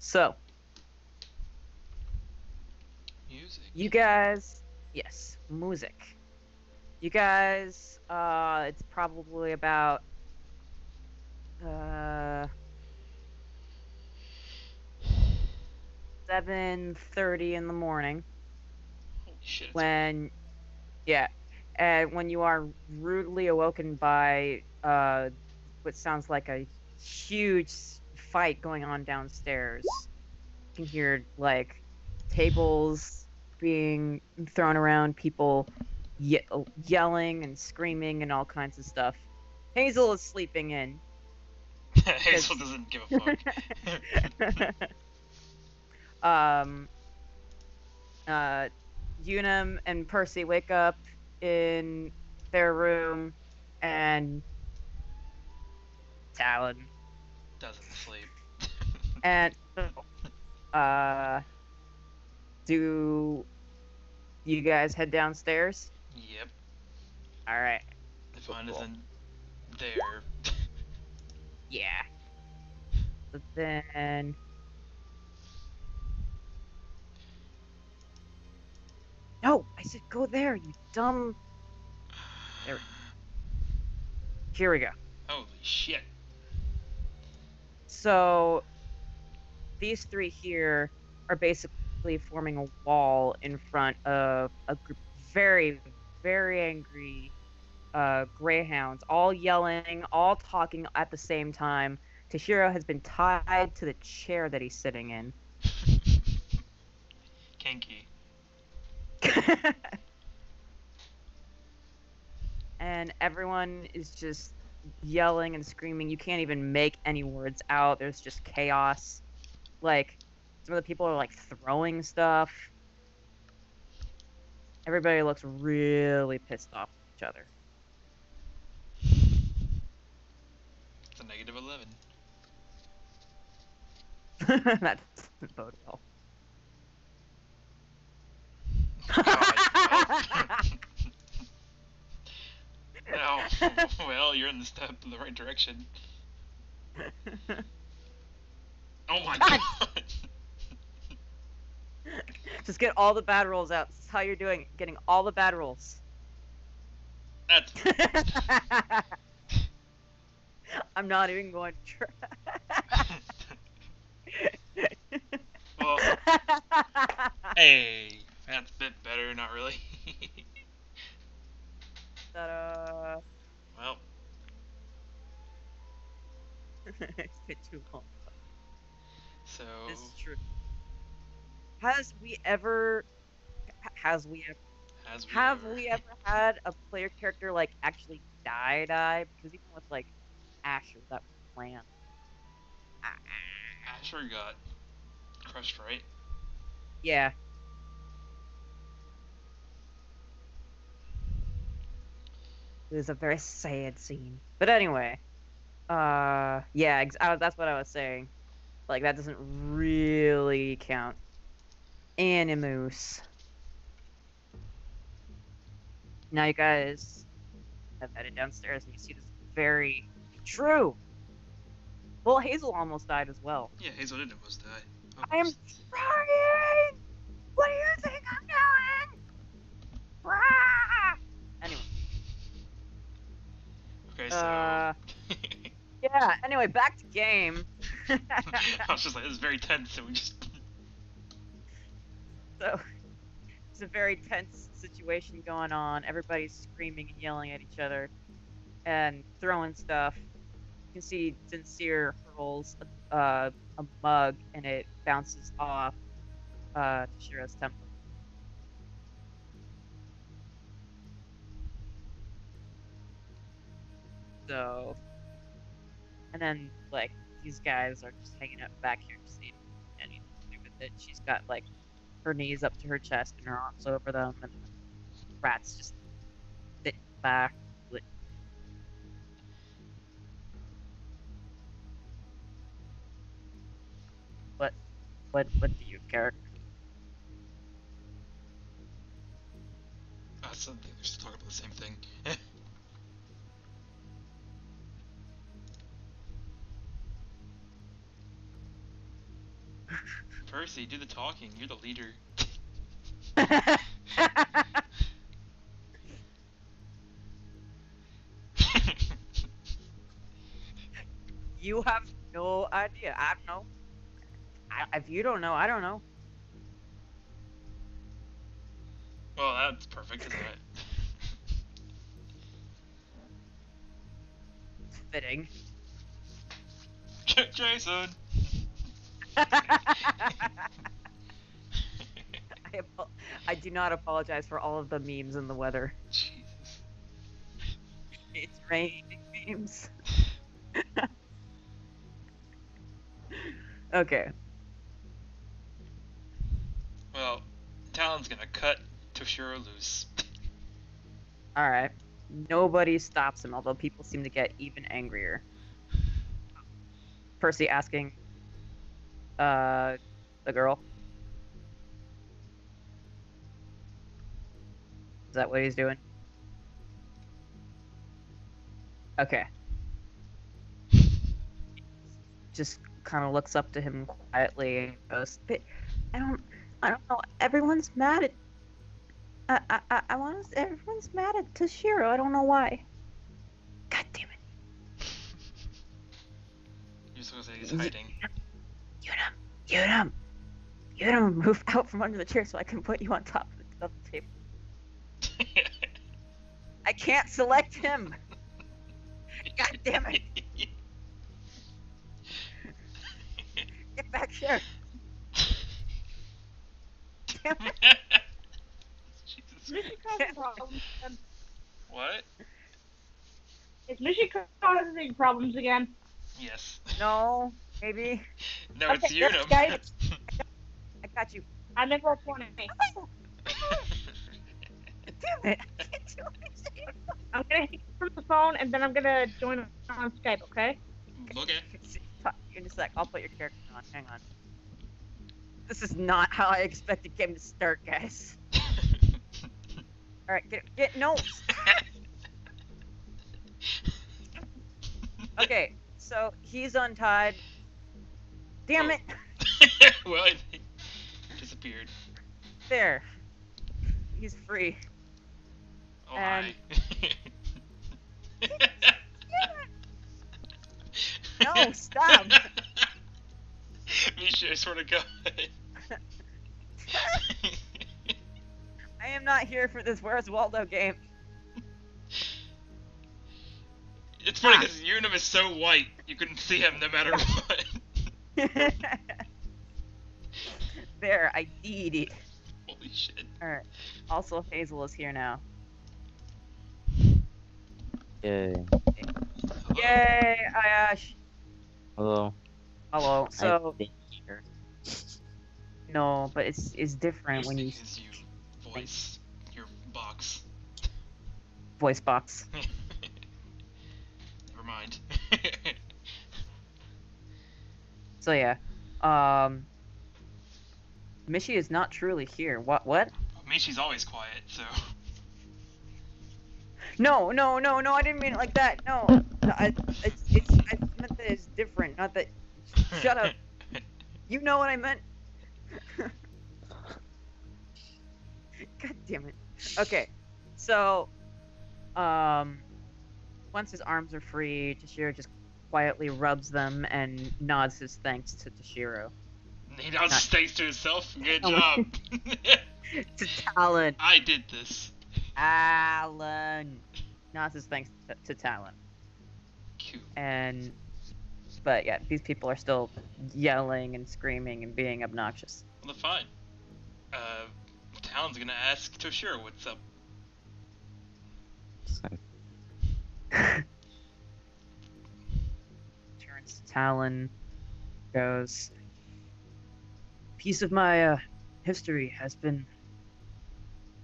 So, Music. you guys, yes, music. You guys, it's probably about uh 7:30 in the morning Holy shit, it's early. when, yeah, and when you are rudely awoken by what sounds like a huge fight going on downstairs. You can hear like tables being thrown around, people yelling and screaming and all kinds of stuff. Hazel is sleeping in Hazel because doesn't give a fuck. um uh Unum and Percy wake up in their room, and Talon Doesn't sleep. and uh do you guys head downstairs? Yep. All right, If cool, mine cool. isn't there. Yeah. But then no, I said go there, you dumb. There, here we go. Holy shit. So these three here are basically forming a wall in front of a group of very, very angry greyhounds, all yelling, all talking at the same time. Toshiro has been tied to the chair that he's sitting in. Kinky. And everyone is just yelling and screaming. You can't even make any words out. There's just chaos. Like, some of the people are like throwing stuff. Everybody looks really pissed off at each other. It's a negative 11. That doesn't bode well. God, well. Oh, well, you're in the step in the right direction. Oh my God, god! just get all the bad rolls out. This is how you're doing, getting all the bad rolls. That's I'm not even going to well, try. hey, that's a bit better, not really. Ta-da. Well, It's been too long. so This is true. Has we ever? Has we ever? as we Have we ever. ever had a player character like actually die? Because even with like Asher, that was planned. Asher got crushed, right? Yeah, it was a very sad scene. But anyway, yeah, that's what I was saying. Like that doesn't really count. Animus. Now you guys have headed downstairs and you see this very true. Well, Hazel almost died as well. Yeah, Hazel did almost die. I'm Almost. trying. What do you think I'm doing? Ah! Anyway, Okay, so. uh, yeah. Anyway, back to game. I was just like, this is very tense, so we just. So it's a very tense situation going on. Everybody's screaming and yelling at each other and throwing stuff. You can see Sincere hurls a mug and it bounces off Shira's temple. So, and then like these guys are just hanging out back here, just seeing anything to do with it. She's got like her knees up to her chest and her arms over them, and the rats just sit back. Like, what, what do you character? That's something. They're still talking about the same thing. Percy, do the talking. You're the leader. You have no idea. I don't know. If you don't know, I don't know. Well, that's perfect, isn't it? It's fitting. Jason. I do not apologize for all of the memes and the weather. Jesus. It's raining memes. Okay. Well, Talon's gonna cut Toshiro loose. All right. Nobody stops him, although people seem to get even angrier. Percy asking the girl. Is that what he's doing? Okay. Just kind of looks up to him quietly and goes, "But I don't know. Everyone's mad at everyone's mad at Toshiro. I don't know why. God damn it. You're supposed to say he's hiding. Unum, move out from under the chair so I can put you on top of the table. I can't select him. God damn it. Get back here. Damn it. Jesus. Lucy causing problems again. What? Is Lucy causing problems again? Yes. No, maybe. No, it's Okay, Unum. guys. I got you. I'm never 20. Damn it. I can't do anything. I'm gonna hit from the phone and then I'm gonna join on Skype, okay? Okay. Talk to you in a sec. I'll put your character on. Hang on. This is not how I expected game to start, guys. Alright, get no. Okay, so he's untied. Damn it! Well, it disappeared. There. He's free. Oh And- hi. No, stop! Misha, I swear to God. I am not here for this Where's Waldo game. It's funny because Unum is so white, you couldn't see him no matter what. There, I did it. Holy shit. Alright. Also, Hazel is here now. Yay. Yay, Ayash! Hello. Hello. So, I've been here. no, but it's different when you Is you voice your box. voice box. Never mind. So yeah, Mishi is not truly here. What? Mishi's always quiet, so. No, I didn't mean it like that. No, I meant that it's different. Not that. Shut up. You know what I meant. God damn it. Okay, so, once his arms are free, Toshiro just quietly rubs them and nods his thanks to Toshiro. He now just stays to himself. Good Oh. job. To Talon. I did this. Alan. Nods his thanks to Talon. Cute. But yeah, these people are still yelling and screaming and being obnoxious. Well, then fine. Talon's gonna ask Toshiro what's up. Turns to Talon, goes, piece of my history has been.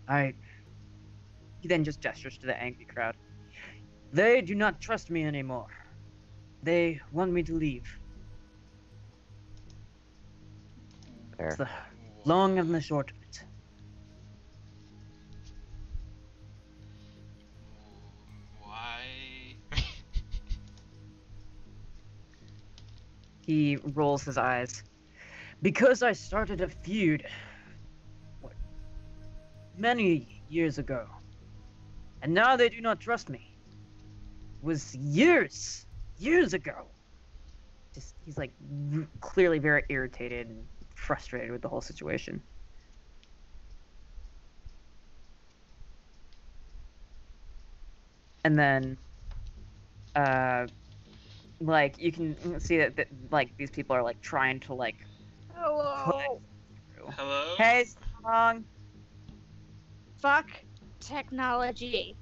He then just gestures to the angry crowd. They do not trust me anymore. They want me to leave. There. It's the long and the short of it. Why? He rolls his eyes. Because I started a feud what, many years ago, and now they do not trust me. It was years ago. Just he's like clearly very irritated and frustrated with the whole situation. And then, like you can see that like these people are like trying to like put Hello. through. Hello? Hey, Song. Fuck technology.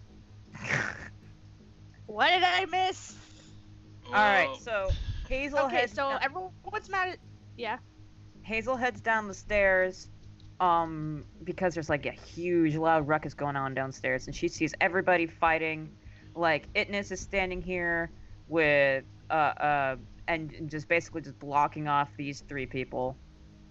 What did I miss? All right, Well, so Hazel Okay, heads so down, everyone's mad at. Yeah. Hazel heads down the stairs, because there's like a huge loud ruckus going on downstairs, and she sees everybody fighting. Like Itness is standing here with and just basically just blocking off these three people,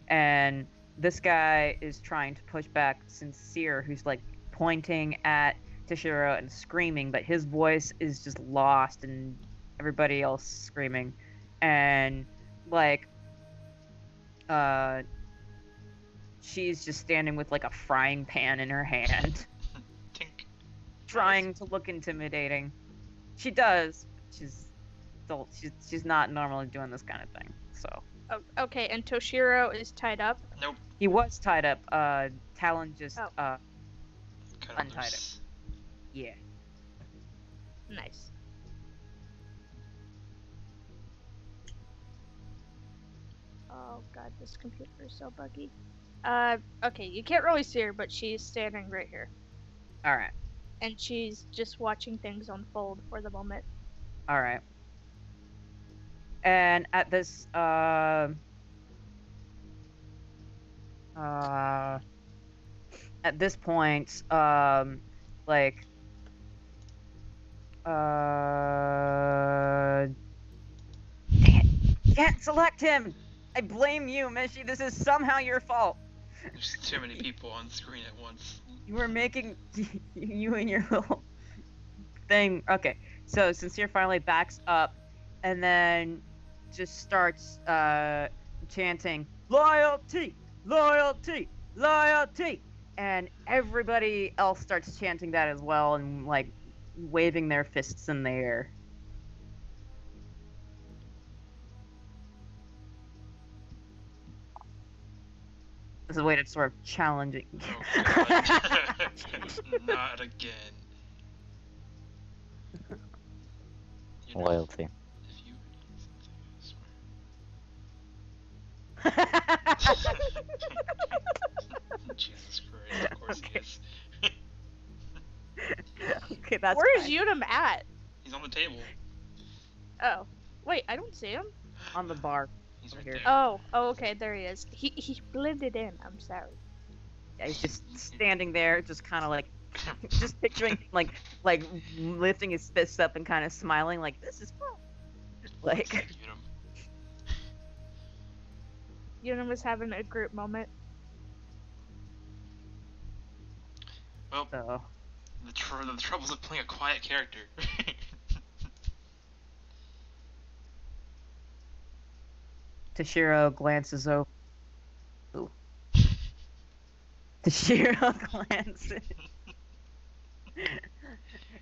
and this guy is trying to push back Sincere, who's like pointing at Toshiro and screaming, but his voice is just lost and everybody else screaming. And like she's just standing with like a frying pan in her hand, tink. trying to look intimidating. She does. She's not normally doing this kind of thing. So Okay, and Toshiro is tied up. Nope. he was tied up. Talon just Oh. Cut Untied loose. yeah. Nice. Oh god, this computer is so buggy. Okay, you can't really see her, but she's standing right here. All right. And she's just watching things unfold for the moment. All right. And at this at this point, like can't select him. I blame you, Mishi. This is somehow your fault. There's too many people on screen at once. You were making you and your little thing. Okay, so Sincere finally backs up, and then just starts chanting loyalty, loyalty, loyalty, and everybody else starts chanting that as well, and like waving their fists in the air. This is a way to sort of challenge it. Oh god. Not again. You know, Loyalty. if you something, I swear. Jesus Christ, of course Okay. he is. Okay, that's Where's fine. Unum at? He's on the table. Oh. Wait, I don't see him. On the bar. He's over right here. there. Oh, okay, there he is. He blended in. I'm sorry. Yeah, he's just standing there, just kind of like, just picturing like lifting his fists up and kind of smiling, like this is fun. Like, You know, Unum is having a group moment. well, so the troubles of playing a quiet character. Toshiro glances over. Ooh. Toshiro glances.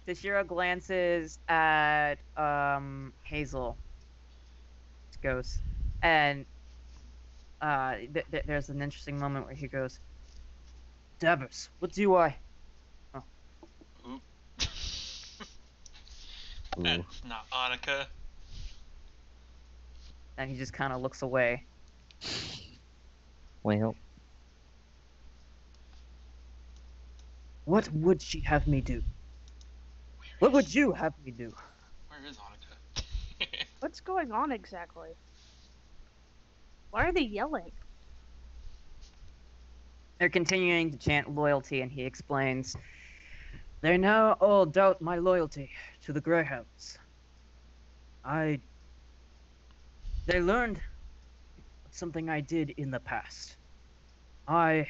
Toshiro glances at Hazel. Goes, and there's an interesting moment where he goes, "Davos, what do I?" Oop. Ooh. That's not Annika. And he just kind of looks away. Well, What would she have me do? Where What is- would you have me do? Where is Annika? What's going on exactly? Why are they yelling? They're continuing to chant loyalty, and he explains, "They now all doubt my loyalty to the Greyhounds. They learned something I did in the past. I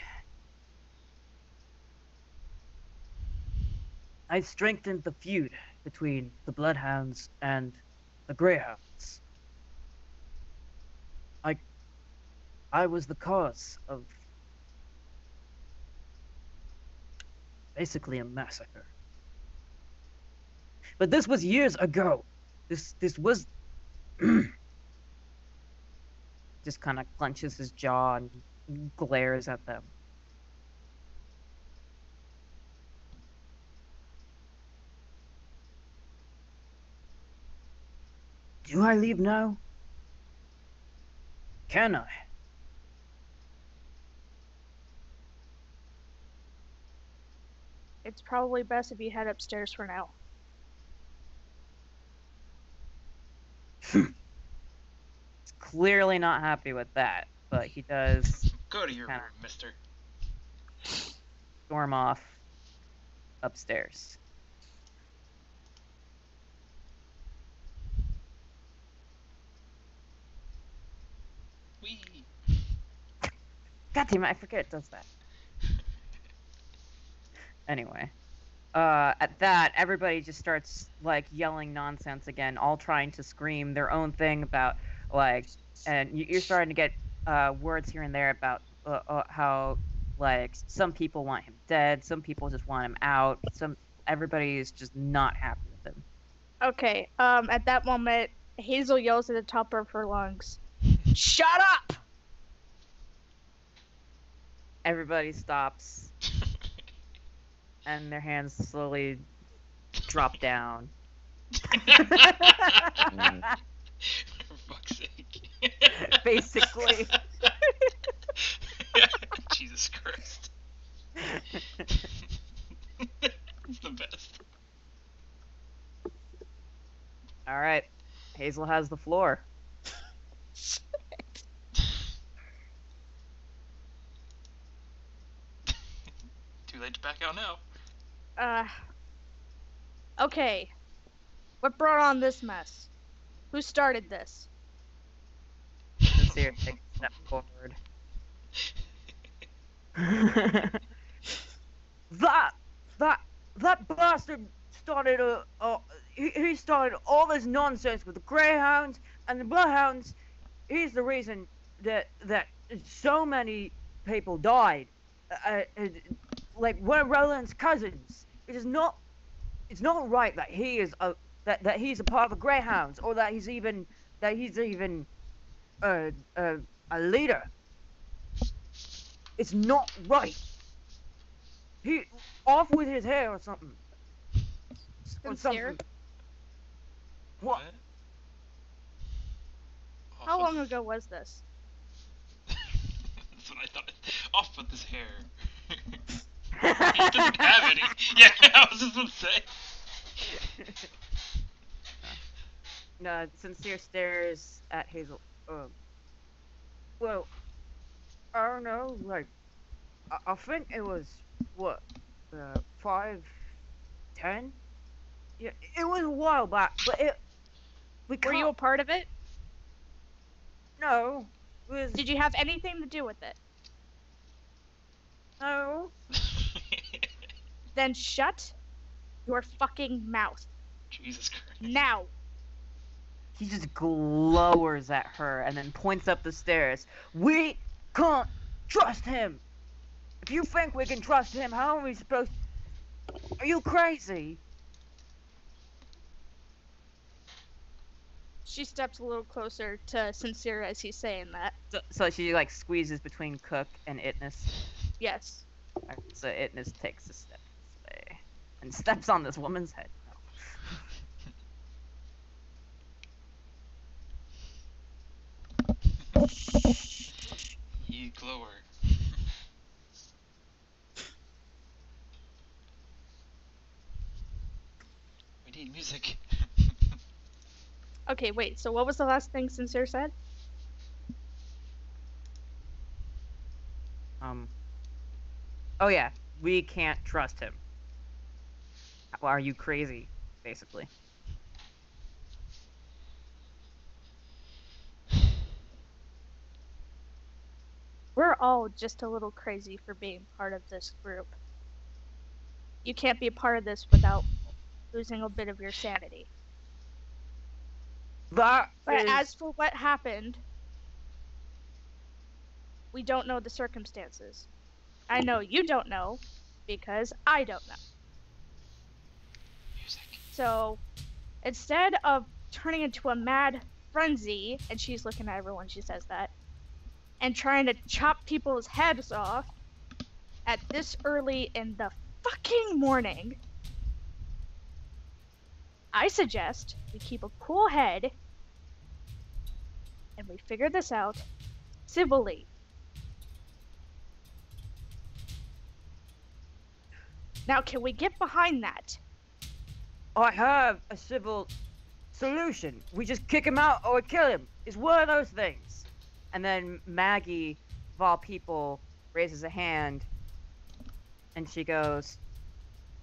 strengthened the feud between the Bloodhounds and the Greyhounds. I was the cause of basically a massacre. But this was years ago. This was just kind of clenches his jaw and glares at them. Do I leave now? Can I? It's probably best if you head upstairs for now. He's clearly not happy with that, but he does Go to your room, Kinda. mister. storm off upstairs. Wee. God damn it, I forget it does that. Anyway. At that, everybody just starts, like, yelling nonsense again, all trying to scream their own thing about, like, and you're starting to get, words here and there about, how, like, some people want him dead, some people just want him out, everybody is just not happy with him. Okay, at that moment, Hazel yells at the top of her lungs, "Shut up!" Everybody stops, and their hands slowly drop down. For fuck's sake. Basically. Jesus Christ. It's the best. Alright, Hazel has the floor. Too late to back out now. Okay. What brought on this mess? Who started this? Sincere takes a step forward. that bastard started he started all this nonsense with the greyhounds and the bloodhounds. He's the reason that so many people died. Like one of Roland's cousins. It's not right that he is that he's a part of the greyhounds, or that he's even a leader. It's not right. He off with his hair or something. Or Sincere? something. What? How long ago was this? That's what I thought. Off with his hair. He doesn't have any. Yeah, I was just gonna say. No, Sincere stares at Hazel. Well, I don't know. Like, I think it was what, 5, 10. Yeah, it was a while back, but we Were you a part of it? No, it was Did you have anything to do with it? no. Then shut your fucking mouth. Jesus Christ. Now. He just glowers at her and then points up the stairs. We can't trust him. If you think we can trust him, how are we supposed? Are you crazy? She steps a little closer to Sincere as he's saying that. So she like squeezes between Cook and Itness. Yes. Alright, so Itness takes a step this way and steps on this woman's head. You glower. We need music. Okay, wait, so what was the last thing Sincere said? Oh yeah, we can't trust him. Are you crazy? Basically. We're all just a little crazy for being part of this group. You can't be a part of this without losing a bit of your sanity. That But is... as for what happened, we don't know the circumstances. I know you don't know because I don't know. Music. So instead of turning into a mad frenzy, and she's looking at everyone, she says that, and trying to chop people's heads off at this early in the fucking morning, I suggest we keep a cool head and we figure this out civilly. Now, can we get behind that? I have a civil solution. We just kick him out or kill him. It's one of those things. And then Maggie, of all people, raises a hand and she goes,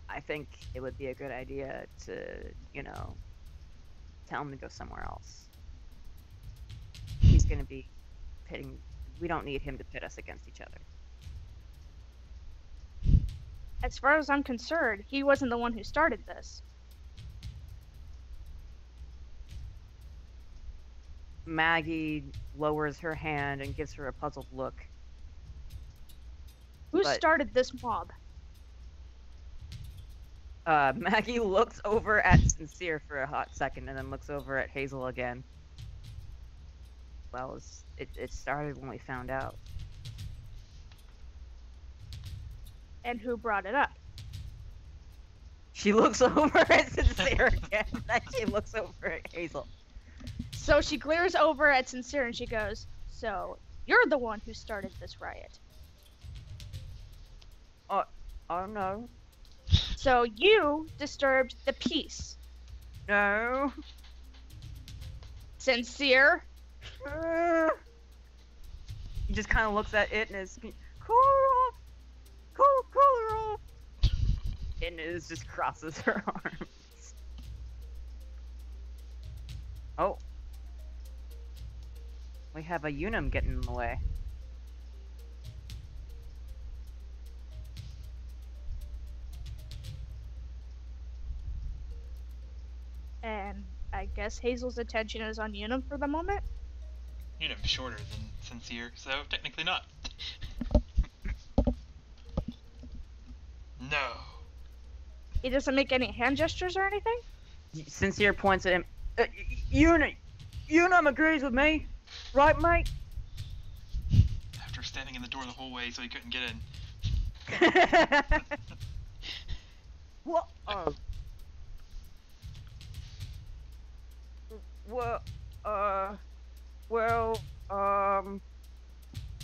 I think it would be a good idea to, tell him to go somewhere else. He's going to be pitting. We don't need him to pit us against each other. As far as I'm concerned, he wasn't the one who started this. Maggie lowers her hand and gives her a puzzled look. Who But- started this mob? Maggie looks over at Sincere for a hot second and then looks over at Hazel again. Well, it started when we found out. And who brought it up? She looks over at Sincere again, then she looks over at Hazel. So she glares over at Sincere and she goes, so you're the one who started this riot. Oh no. So you disturbed the peace. No. Sincere? He just kind of looks at it and is cool off, cool off, and it just crosses her arms. Oh, we have a Unum getting in the way. And I guess Hazel's attention is on Unum for the moment. You know, shorter than Sincere, so technically not. No. He doesn't make any hand gestures or anything? Sincere points at him. Unum agrees with me, right, mate? After standing in the door the whole way so he couldn't get in. What? Well,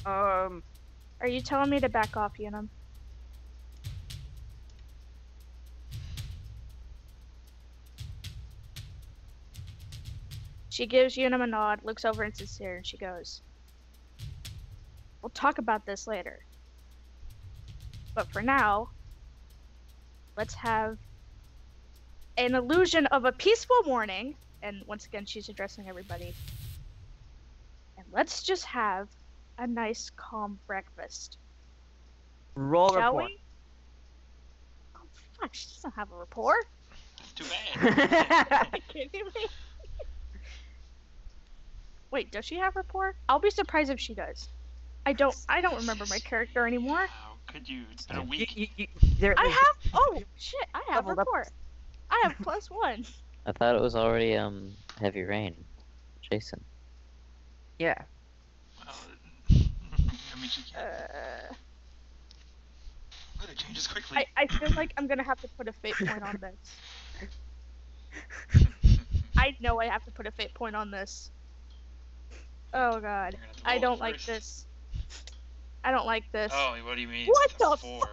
Are you telling me to back off, Unum? She gives Unum a nod, looks over at Sincere, and she goes, we'll talk about this later. But for now, let's have an illusion of a peaceful morning. And once again, she's addressing everybody. And let's just have a nice, calm breakfast. roll Shall report. we? Oh, fuck, she doesn't have a report. That's too bad. Are you kidding me? Wait, does she have rapport? I'll be surprised if she does. I don't remember my character anymore. How could you? It's been a week. I have oh shit, I have Leveled up. rapport. I have +1. I thought it was already heavy rain. Jason. Yeah. Well, I mean, she can't. But it changes quickly. I feel like I'm gonna have to put a fate point on this. I know I have to put a fate point on this. Oh god. You're gonna have to I roll it don't like first. this. I don't like this. Oh, what do you mean? What It's the 4.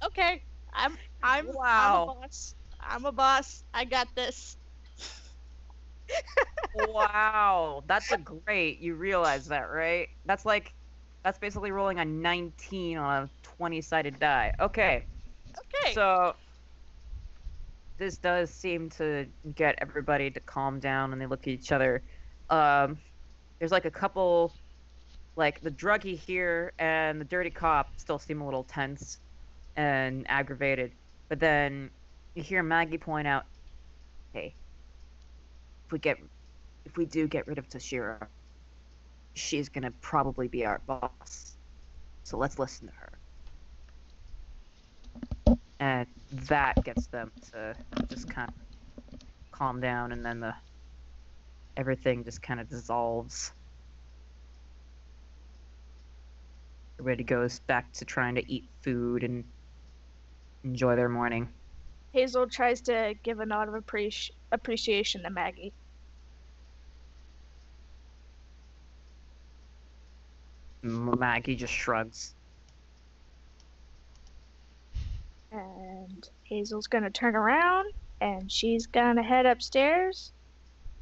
Okay. I'm Wow. a boss. I'm a boss. I got this. Wow, that's a great. You realize that, right? That's basically rolling a 19 on a 20-sided die. Okay, Okay. so this does seem to get everybody to calm down, and they look at each other. There's like a couple, like the druggie here and the dirty cop still seem a little tense and aggravated, but then you hear Maggie point out, "Hey, if we do get rid of Toshiro, she's gonna probably be our boss. So let's listen to her. And that gets them to just kind of calm down, and then everything just kind of dissolves. Everybody goes back to trying to eat food and enjoy their morning. Hazel tries to give a nod of appreciation to Maggie. Maggie just shrugs. And Hazel's gonna turn around and she's gonna head upstairs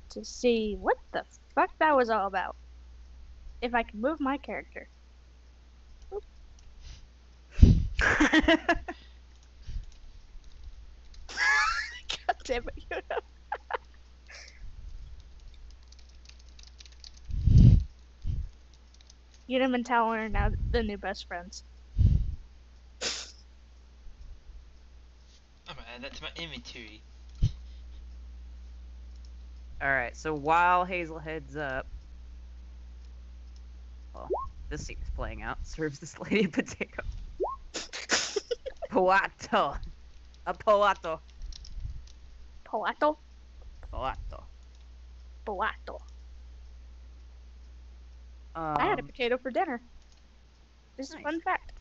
to see what the fuck that was all about. If I can move my character. God damn it, Yuna. Yuna and Talon are now the new best friends. I'm gonna add that to my inventory. Alright, so while Hazel heads up, well, this scene's playing out, serves this lady a potato. Poato. A poato. Palato? Poato. Palato. I had a potato for dinner. This is a Nice. fun fact.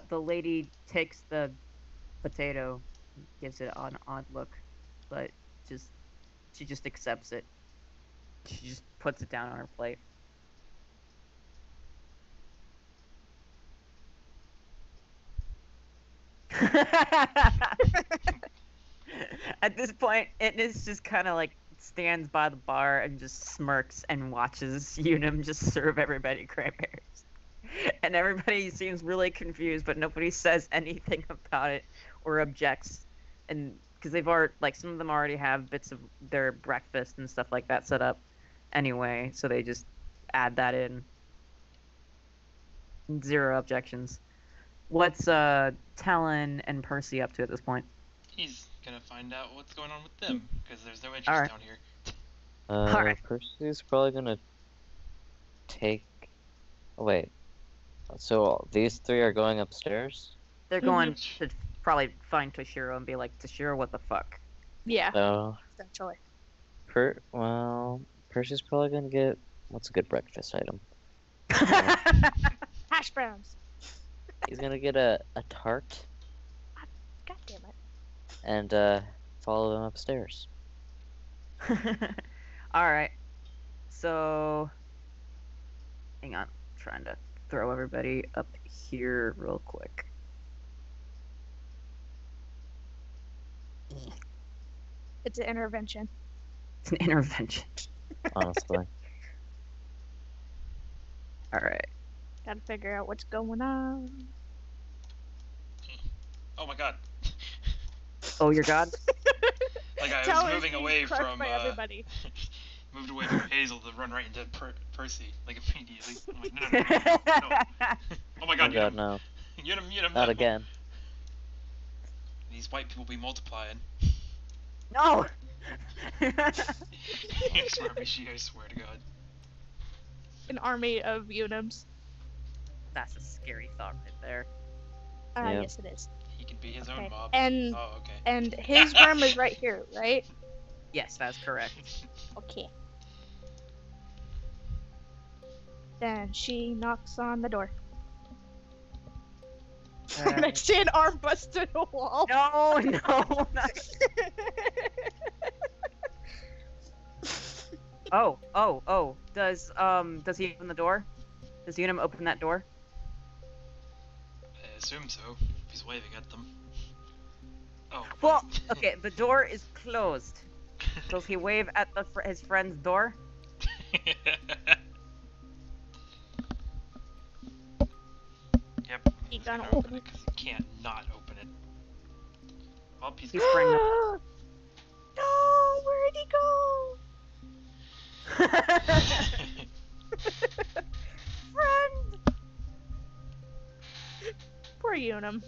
The lady takes the potato, gives it an odd look, but she just accepts it. She just puts it down on her plate. At this point, Itness just kind of like stands by the bar and just smirks and watches Unum just serve everybody cranberries. And everybody seems really confused, but nobody says anything about it or objects. And because they've already, like, some of them already have bits of their breakfast and stuff like that set up anyway, so they just add that in. Zero objections. What's Talon and Percy up to at this point? He's gonna find out what's going on with them, because there's no interest Alright. down here. Alright. Percy's probably gonna take. Oh, wait. So these three are going upstairs? They're going to probably find Toshiro and be like, Toshiro, what the fuck? Yeah, So, essentially. Percy's probably gonna get. What's a good breakfast item? Hash browns. He's gonna get a tart God damn it. and follow them upstairs. Alright. So, hang on. I'm trying to throw everybody up here real quick. It's an intervention. It's an intervention. Honestly. Alright. Gotta figure out what's going on. Oh my god. Oh, your god? Like I Talon's was moving being away crushed from by everybody. moved away from Hazel to run right into Percy, like immediately. I'm like, no. Oh my Oh god, god, no. Yunum. Not again. These white people be multiplying. No! I swear to god. An army of Unums. That's a scary thought right there. Yeah. Yes, it is. He can be his Okay. own mob. And Oh, okay. and his room is right here, right? Yes, that's correct. Okay. Then she knocks on the door. And I see an arm busted a wall. No, no, not... Oh. Does he open the door? Does Unum open that door? I assume so. If he's waving at them. Oh. Well, okay, the door is closed. Does he wave at his friend's door? Yep. He gonna Gotta open it. because he can't not open it. Well, he's He's sprang up. No, where'd he go? Friend! Poor Unum.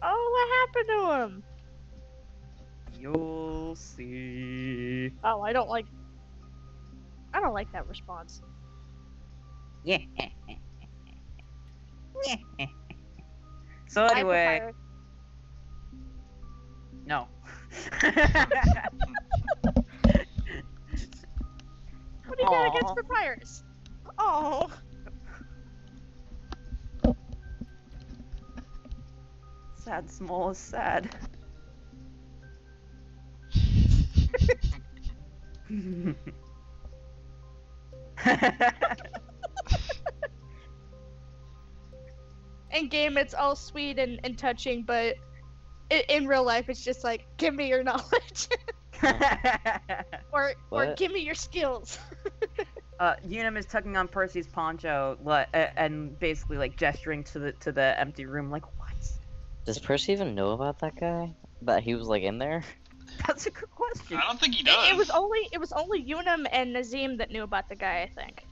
Oh, what happened to him? You'll see. Oh, I don't like don't like that response. Yeah. So I anyway, prefer- no. What do you got against Aw. papyrus? Oh. Sad small is sad. In game, it's all sweet and touching, but in real life, it's just like, give me your knowledge, or What? give me your skills. Unum is tugging on Percy's poncho and basically like gesturing to the empty room, like, what? Does Percy even know about that guy? That he was like in there? That's a good question. I don't think he does. It was only Unum and Nazim that knew about the guy, I think.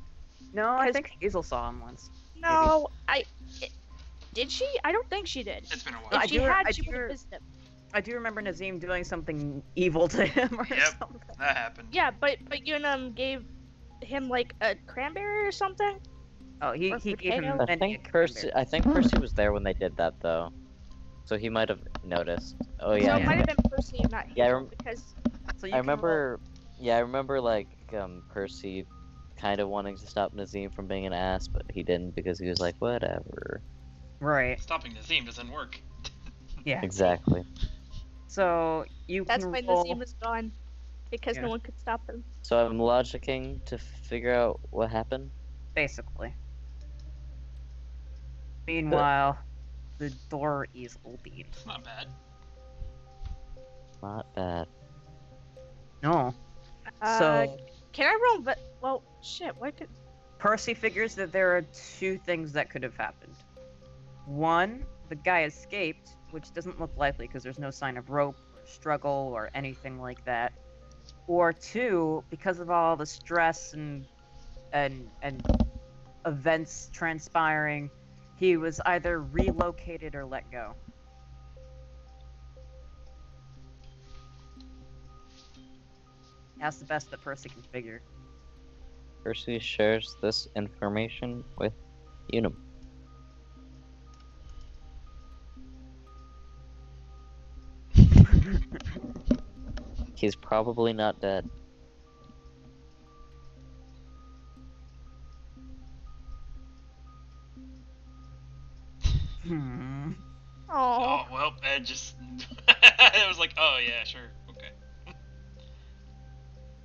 No, I 'Cause- think Hazel saw him once. No, did she? I don't think she did. It's been a while. No, If I she do- had, I she do- would have visited him. I do remember Nazim doing something evil to him or Yep. something. That happened. Yeah, but Unum gave him like a cranberry or something. Oh, he Or gave him potato? I many think Percy was there when they did that though. So he might have noticed. Oh So yeah. it might have been Percy and not Yeah, I Hazel, rem- because So you I can roll- remember yeah, I remember like Percy kind of wanting to stop Nazim from being an ass, but he didn't because he was like, whatever. Right. Stopping Nazim doesn't work. Yeah. Exactly. So you that's can why roll. Nazim was gone, because Yeah. no one could stop him. So I'm logicking to figure out what happened. Basically. Meanwhile, the door is open. It's not bad. Not bad. No. Uh, So Can I roll? But well, shit. What could? Percy figures that there are two things that could have happened. One, the guy escaped, which doesn't look likely because there's no sign of rope or struggle or anything like that. Or two, because of all the stress and events transpiring, he was either relocated or let go. That's the best that Percy can figure. Percy shares this information with Unum. He's probably not dead. Hmm. Oh, Oh, well, it just. It was like, oh, yeah, sure. Okay.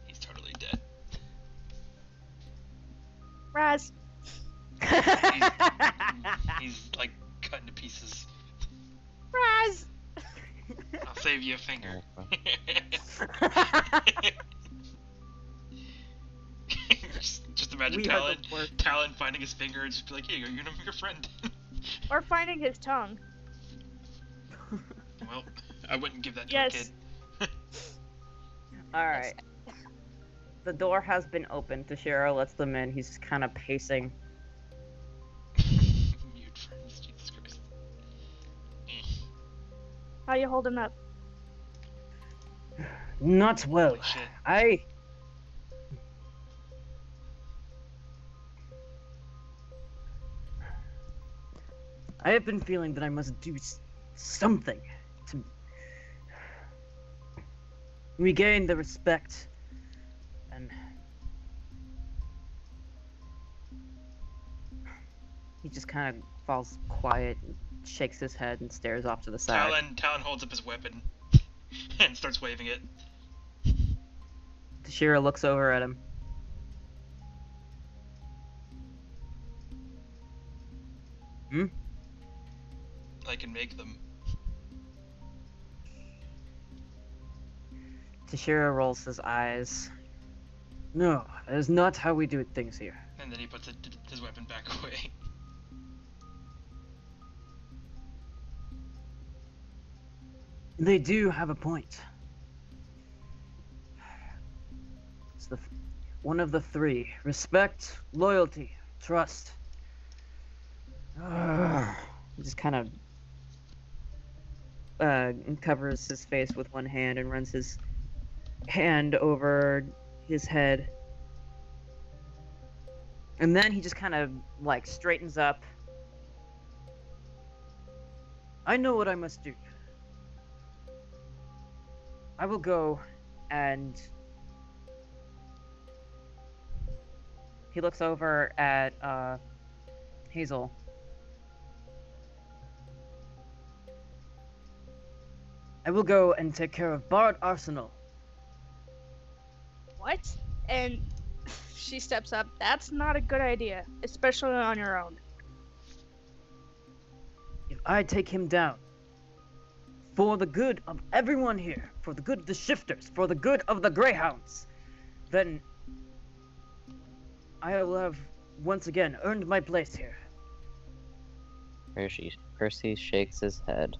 He's totally dead. Raz. He's like cut into pieces. Raz. I'll save you a finger. just imagine We are Talon, the worst. Talon finding his finger and just be like, hey, you're your friend. Or finding his tongue. Well, I wouldn't give that to Yes. a kid. All right. The door has been opened. Tashiro lets them in. He's just kind of pacing. Mute friends, Jesus Christ. How you holding up? Not well. Holy shit. I have been feeling that I must do something to regain the respect and he just kind of falls quiet and shakes his head and stares off to the side. Talon holds up his weapon and starts waving it. Tashiro looks over at him. Hmm? I can make them. Tashiro rolls his eyes. No, that is not how we do things here. And then he puts his weapon back away. They do have a point. It's one of the three. Respect, loyalty, trust. He just kind of covers his face with one hand and runs his hand over his head. And then he just kind of like straightens up. I know what I must do. I will go and he looks over at Hazel. I will go and take care of Bard Arsenal. What? And she steps up. That's not a good idea, especially on your own. If I take him down, for the good of everyone here, for the good of the shifters, for the good of the Greyhounds, then I will have once again earned my place here. Percy shakes his head.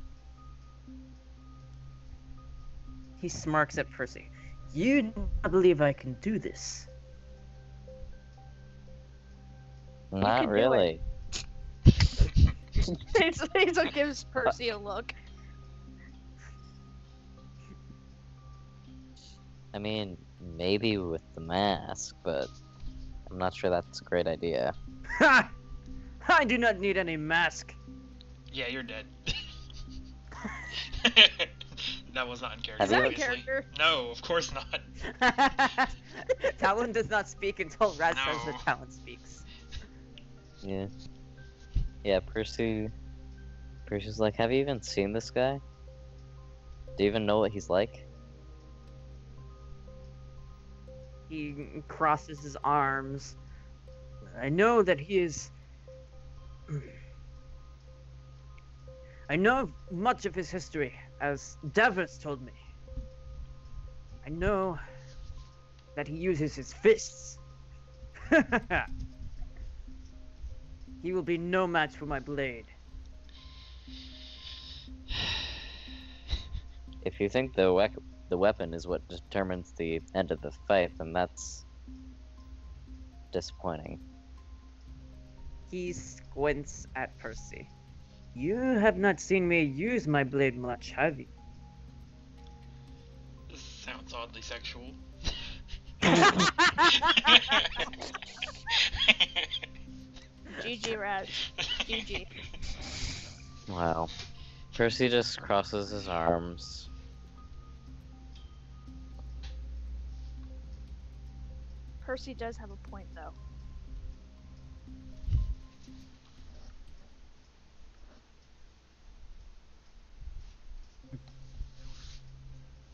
He smirks at Percy. You do not believe I can do this? Not can do really. Hazel gives Percy a look. I mean, maybe with the mask, but I'm not sure that's a great idea. Ha! I do not need any mask. Yeah, you're dead. That was not in character. Is that a obviously. character? No, of course not. Talon does not speak until Raz says No. that Talon speaks. Yeah. Yeah, Percy's like, have you even seen this guy? Do you even know what he's like? He crosses his arms. I know that he is. I know much of his history, as Davos told me. I know that he uses his fists. He will be no match for my blade. If you think the weapon is what determines the end of the fight, then that's disappointing. He squints at Percy. You have not seen me use my blade much, have you? This sounds oddly sexual. GG, Raz. GG. Wow. Percy just crosses his arms. Percy does have a point, though.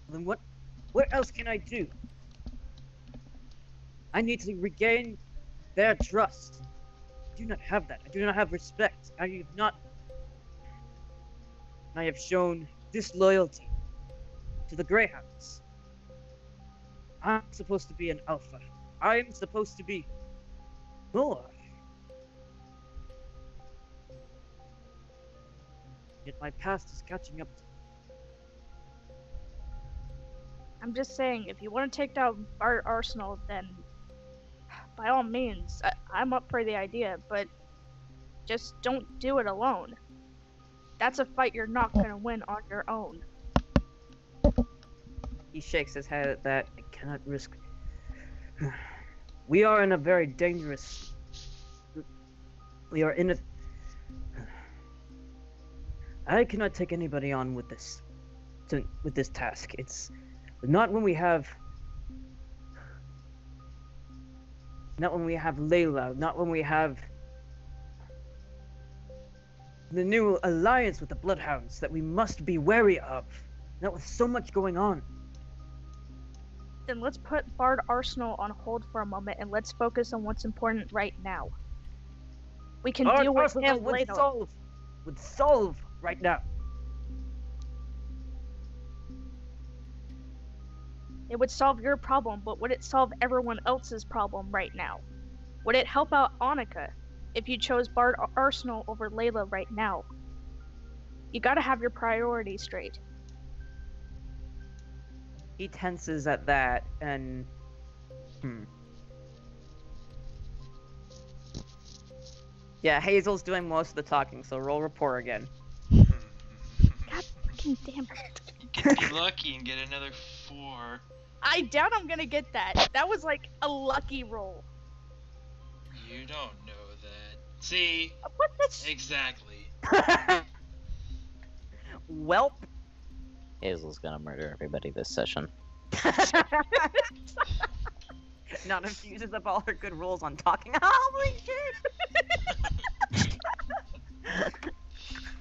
Then what else can I do? I need to regain their trust. I do not have that. I do not have respect. I have shown disloyalty to the Greyhounds. I'm supposed to be an alpha. I'm supposed to be more. Yet my past is catching up to me. I'm just saying, if you want to take down Bart Arsenal, then by all means, I'm up for the idea, but just don't do it alone. That's a fight you're not gonna win on your own. He shakes his head at that. I cannot risk. We are in a very dangerous. We are in a. I cannot take anybody on with this. With this task. It's not when we have. Not when we have Layla. Not when we have. The new alliance with the Bloodhounds that we must be wary of. Not with so much going on. Then let's put Bard Arsenal on hold for a moment and let's focus on what's important right now. We can deal with him later. Would solve right now. It would solve your problem, but would it solve everyone else's problem right now? Would it help out Annika if you chose Bard Arsenal over Layla right now? You gotta have your priorities straight. He tenses at that and. Yeah, Hazel's doing most of the talking, so roll rapport again. God fucking damn it. Get lucky and get another 4. I doubt I'm gonna get that. That was like a lucky roll. You don't know that. See? What? That's Exactly. Welp. Hazel's gonna murder everybody this session. Not if she uses up all her good rules on talking. Holy shit!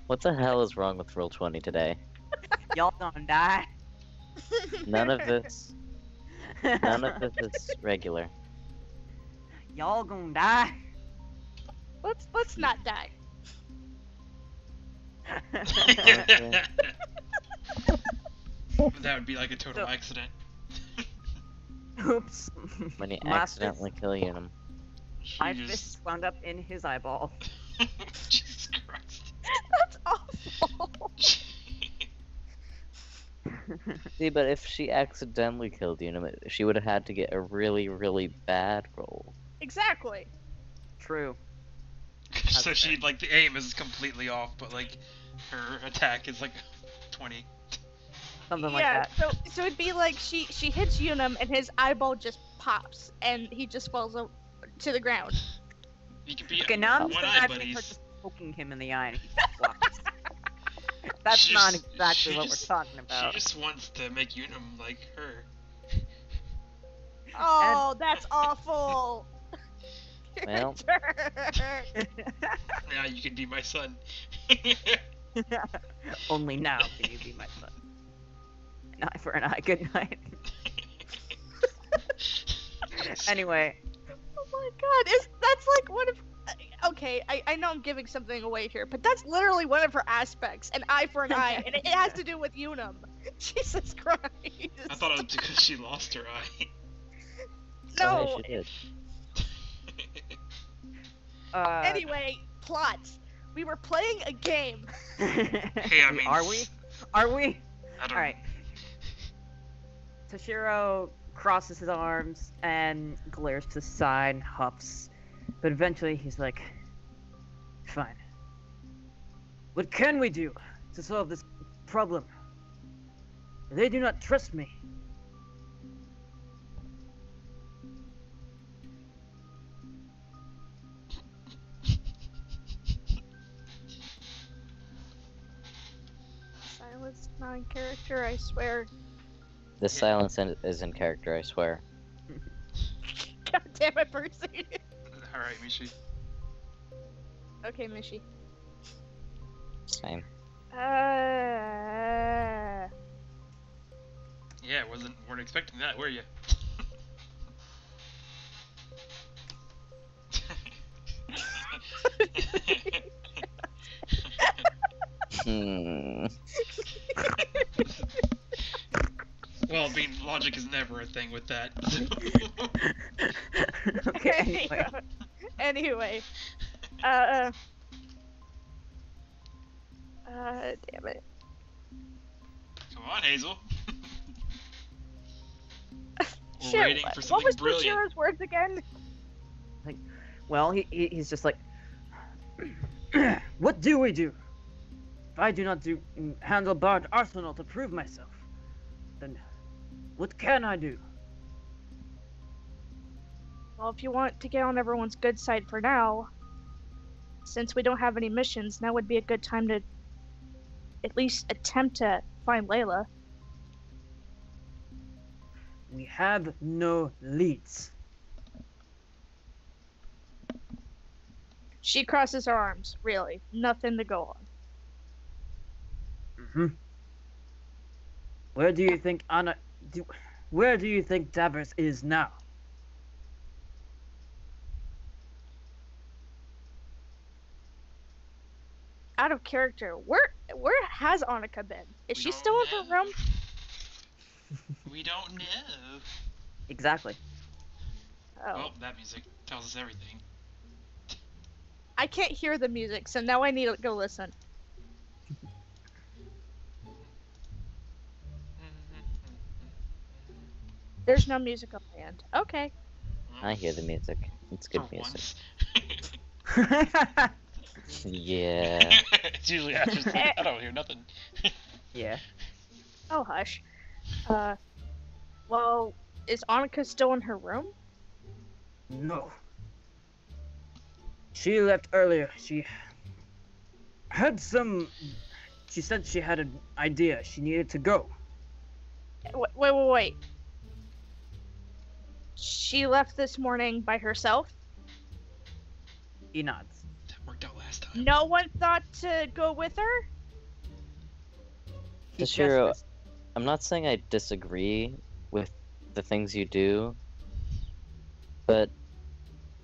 What the hell is wrong with roll 20 today? Y'all gonna die. None of this is regular. Y'all gonna die. let's not die. That would be like a total accident. Oops. When you My accidentally kill Unum. My You fist wound up in his eyeball. Jesus Christ. That's awful. See, but if she accidentally killed Unum, she would have had to get a really, really bad roll. Exactly. True. So she, like, the aim is completely off, but, like, her attack is, like, 20. Something like Yeah. that. So it'd be like she hits Unum and his eyeball just pops and he just falls to the ground. You could be Okay, now I'm just one eye imagining her buddies. just poking him in the eye and he just flops. That's She not just- exactly she what just- we're talking about. She just wants to make Unum like her. Oh, that's awful. Well. Now you can be my son. Only now can you be my son. An eye for an eye. Good night. Anyway, Oh my god, that's like one of. Okay, I know I'm giving something away here, but that's literally one of her aspects, an eye for an eye, and it has to do with Unum. Jesus Christ. I thought it was because she lost her eye. Oh, No. hey, she did. Anyway, plots. We were playing a game. Hey, I mean, are we? Are we? I don't. All right. Toshiro crosses his arms and glares to the side and huffs, but eventually he's like, "Fine. What can we do to solve this problem? They do not trust me." Silence, non-character, I swear. This silence is in character, I swear. God damn it, Percy. Alright, Mishi. Okay, Mishi. Same. Yeah, weren't expecting that, were you? Hmm. Well, I mean, logic is never a thing with that. Okay. Anyway. Anyway. Damn it. Come on, Hazel. We're Shit, waiting for what something was brilliant. Tochiro's words again? Well, he's just like, what do we do? If I do not handle Bard Arsenal to prove myself, then what can I do? Well, if you want to get on everyone's good side for now, since we don't have any missions, now would be a good time to at least attempt to find Layla. We have no leads. She crosses her arms. Really, nothing to go on. Mm-hmm. Where do you think where do you think Davos is now? Out of character. Where has Annika been? Is We she don't still in her know. room? We don't know. Exactly. Oh, Well, that music tells us everything. I can't hear the music, so now I need to go listen. There's no music on my end. Okay. I hear the music. It's good For music. once. Yeah. It's usually after something. I don't hear nothing. Yeah. Oh, hush. Well, is Annika still in her room? No. She left earlier. She said she had an idea. She needed to go. Wait. She left this morning by herself? He nods. That worked out last time. No one thought to go with her? He Toshiro, gestures. I'm not saying I disagree with the things you do, but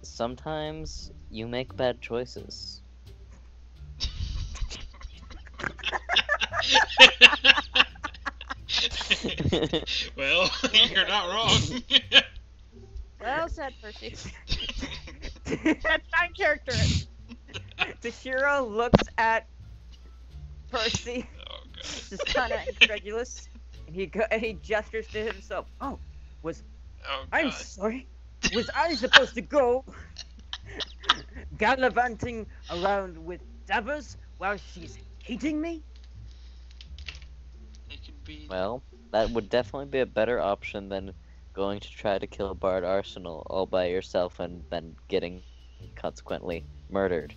sometimes you make bad choices. Well, you're not wrong. Well said, Percy. That's not character. Toshiro looks at Percy, Oh god. just kind of incredulous, and he gestures to himself. Oh, Oh I'm god. sorry. Was I supposed to go gallivanting around with Davos while she's hating me? It could be. Well, that would definitely be a better option than going to try to kill Bard Arsenal all by yourself and then getting consequently murdered.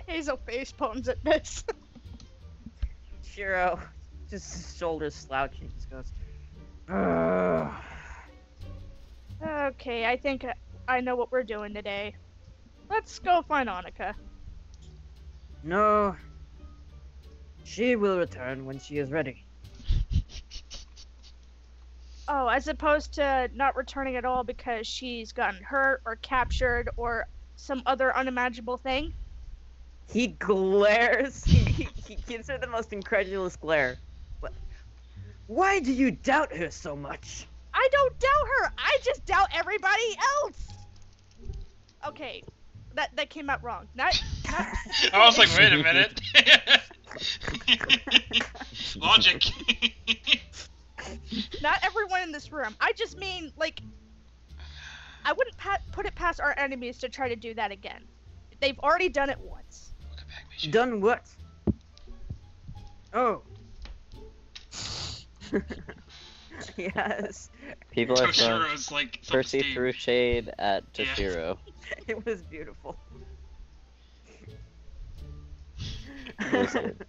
Hazel face palms at this. Shiro, just his shoulders slouching, just goes, "Ugh." Okay, I think I know what we're doing today. Let's go find Annika. No. She will return when she is ready. Oh, as opposed to not returning at all because she's gotten hurt or captured or some other unimaginable thing? He glares. He gives her the most incredulous glare. What? Why do you doubt her so much? I don't doubt her. I just doubt everybody else. Okay, that came out wrong. Not I was like, wait a minute. Logic. not everyone in this room. I just mean like I wouldn't put it past our enemies to try to do that again. They've already done it once. Welcome back, Misha. Done what? Oh. Yes. People are throwing. Toshiro's like Percy self-esteem. threw shade at Yeah. Toshiro. It was beautiful. It was good.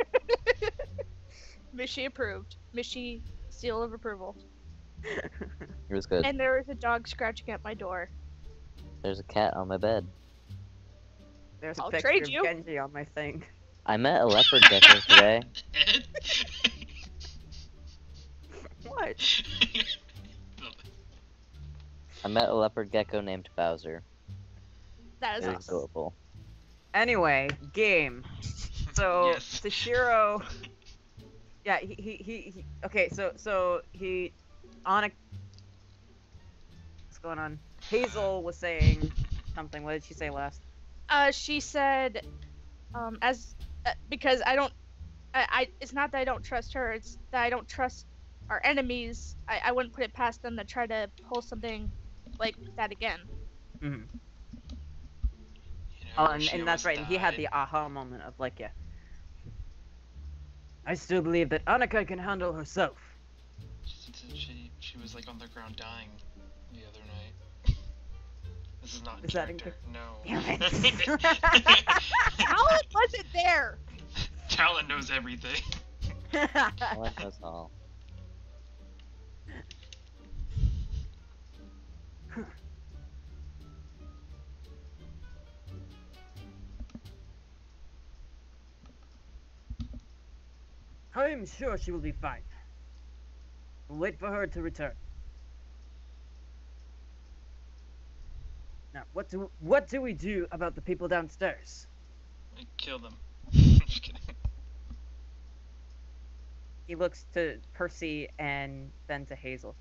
Mishi approved. Mishi seal of approval. It was good. And there is a dog scratching at my door. There's a cat on my bed. There's a I'll picture trade of you. Genji on my thing. I met a leopard gecko today. Ed? What? I met a leopard gecko named Bowser. That is It was awesome. adorable. Anyway, game. So Yes. Toshiro. Yeah, he okay, so he on a what's going on? Hazel was saying something. What did she say last? She said, because I it's not that I don't trust her, it's that I don't trust our enemies. I wouldn't put it past them to try to pull something like that again. Mm-hmm. You know, Oh, she and that's right. almost And he had died. the aha moment of like, yeah. I still believe that Annika can handle herself. She was like on the ground dying the other night. This is not in Is that in character. No. Damn How was it there? Talon knows everything. I like us all. I'm sure she will be fine. We'll wait for her to return. Now, what do we do about the people downstairs? I kill them. Just kidding. He looks to Percy and then to Hazel.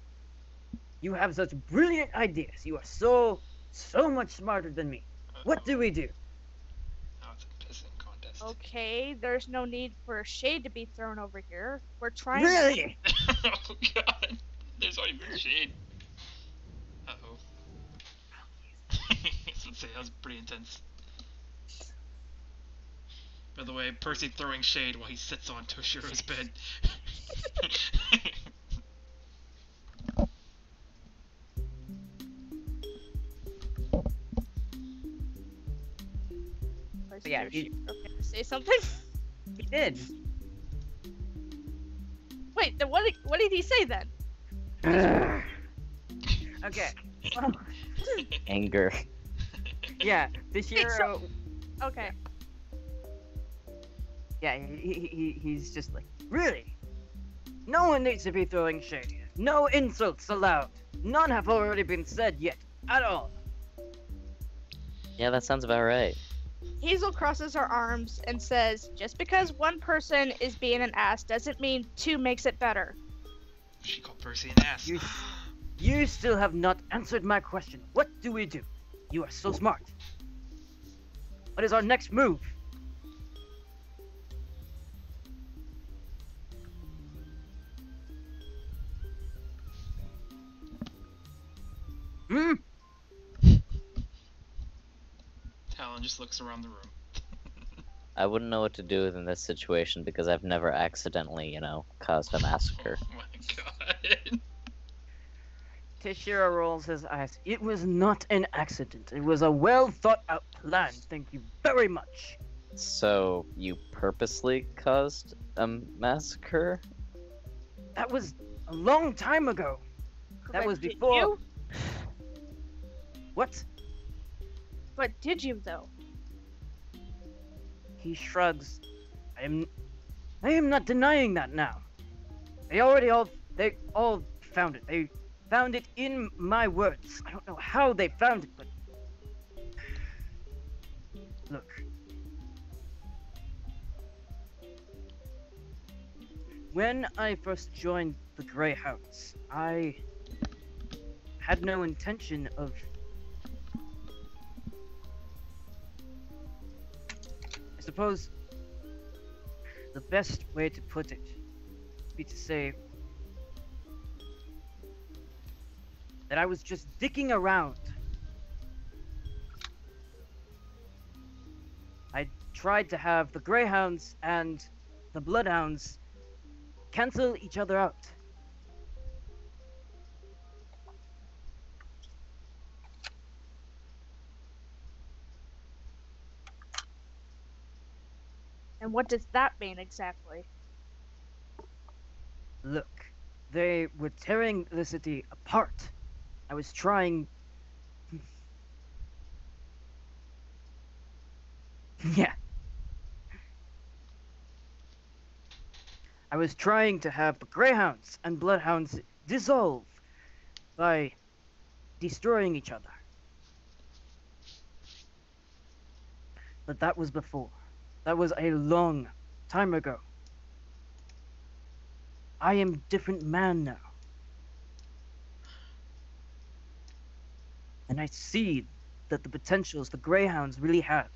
You have such brilliant ideas. You are so much smarter than me. What do we do? Oh, it's a pissing contest. Okay, there's no need for shade to be thrown over here. We're trying. Really? Oh god. There's already been shade. Uh-oh. Let's say that was pretty intense. By the way, Percy throwing shade while he sits on Toshiro's bed. Is Yeah, Yoshi okay to say something? he did. Wait, then what did he say then? Okay. Well, Anger. yeah, Toshiro. Okay. Yeah, he's just like, really? No one needs to be throwing shade. No insults allowed. None have already been said yet, at all. Yeah, that sounds about right. Hazel crosses her arms and says, just because one person is being an ass doesn't mean two makes it better. She called Percy an ass. You still have not answered my question. What do we do? You are so smart. What is our next move? Hmm? Talon just looks around the room. I wouldn't know what to do in this situation because I've never accidentally, caused a massacre. Oh my god. Toshiro rolls his eyes. It was not an accident. It was a well thought out plan. Thank you very much. So, you purposely caused a massacre? That was a long time ago. That was But did before. you? What? But did you though? He shrugs. I am not denying that now. They all found it. They found it in my words. I don't know how they found it, but look. When I first joined the Greyhounds, I had no intention of I suppose the best way to put it would be to say that I was just dicking around. I tried to have the Greyhounds and the Bloodhounds cancel each other out. And what does that mean exactly? Look, they were tearing the city apart. I was trying. Yeah. I was trying to have the Greyhounds and Bloodhounds dissolve by destroying each other. But that was before. That was a long time ago. I am a different man now. And I see that the potentials the Greyhounds really have.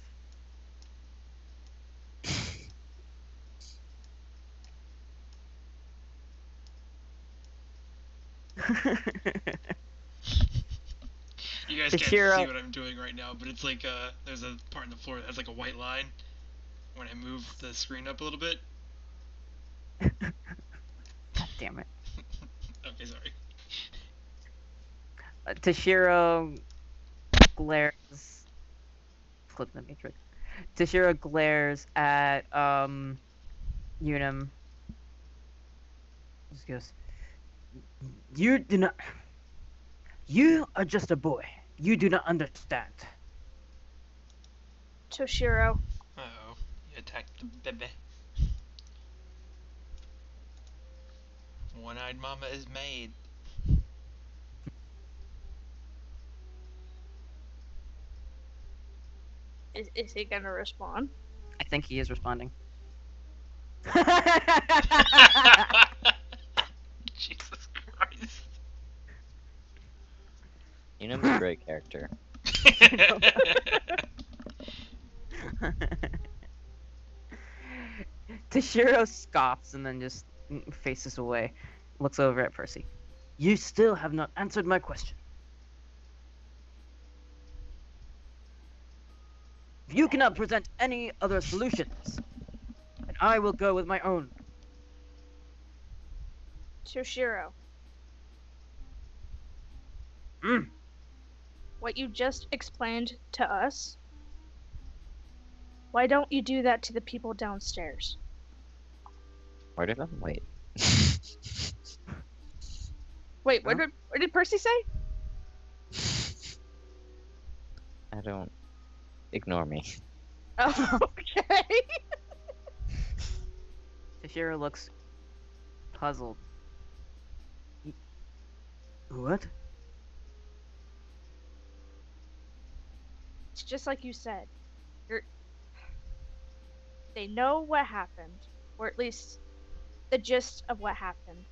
You guys can't see what I'm doing right now, but it's like there's a part in the floor that has like a white line. When I move the screen up a little bit. God damn it. Okay, sorry. Toshiro glares. Clip the matrix. Toshiro glares at Unum. Just goes. You do not. You are just a boy. You do not understand. Toshiro. Uh-oh. You attacked the baby. One-eyed mama is made. Is he gonna respond? I think he is responding. Jesus Christ. Unum's a great character. Toshiro scoffs and then just faces away, looks over at Percy. You still have not answered my question. If you cannot present any other solutions, then I will go with my own. Toshiro. What you just explained to us Why don't you do that to the people downstairs? Where did I wait? Wait, Huh? what did Percy say? I don't. Ignore me. Oh, okay. Toshiro looks puzzled. What? It's just like you said. You're. They know what happened, or at least the gist of what happened.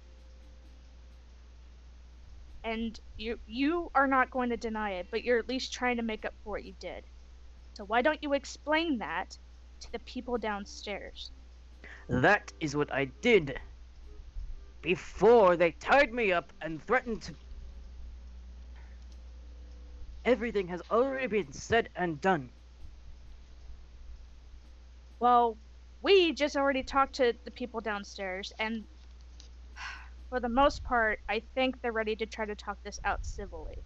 And you are not going to deny it, but you're at least trying to make up for what you did. So why don't you explain that to the people downstairs? That is what I did before they tied me up and threatened to. Everything has already been said and done. Well, we just already talked to the people downstairs, and for the most part, I think they're ready to try to talk this out civilly.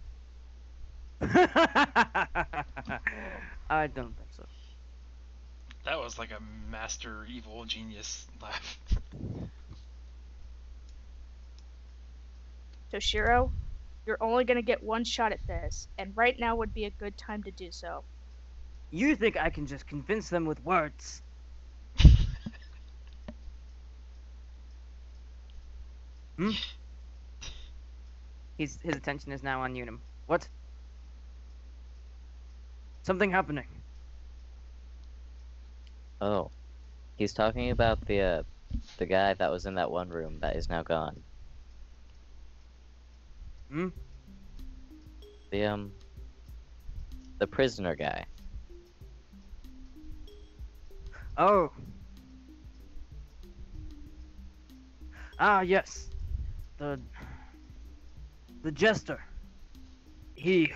I don't think so. That was like a master evil genius laugh. Toshiro, you're only going to get one shot at this, and right now would be a good time to do so. You think I can just convince them with words? Hmm? His attention is now on Unum. What? Something happening. Oh, he's talking about the guy that was in that one room that is now gone. Hmm? The prisoner guy. Oh. Ah, yes. The jester. He.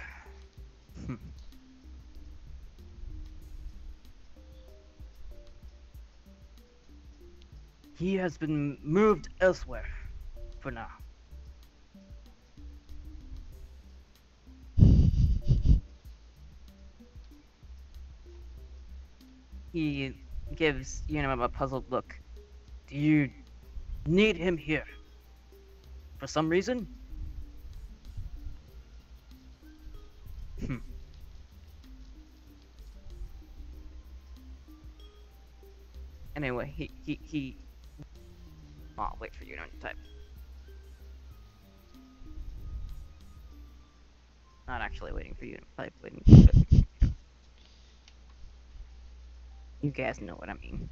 He has been moved elsewhere for now. He gives Unum a puzzled look. Do you need him here? For some reason? Anyway, he. I'll wait for Unum to type. Not actually waiting for you to type, waiting. But you guys know what I mean.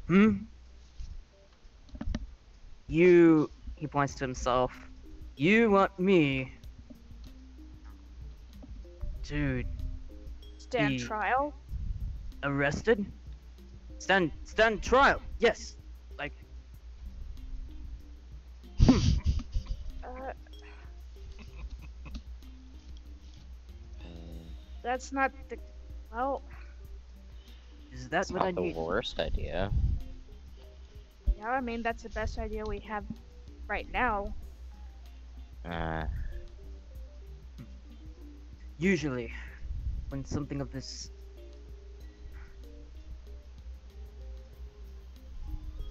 Hmm? You. He points to himself. You want me to Stand be trial? arrested? Stand trial. Yes. Like. Uh, that's not the. Well, Is that It's what I not the need? worst idea. yeah, I mean, that's the best idea we have right now. Usually, when something of this.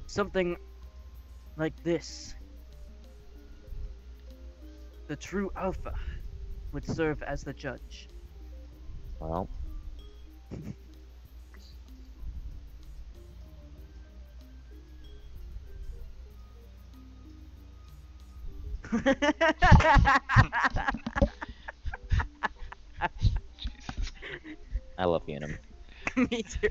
Something like this. The true alpha would serve as the judge. Well, Jesus. I love Unum. Me too.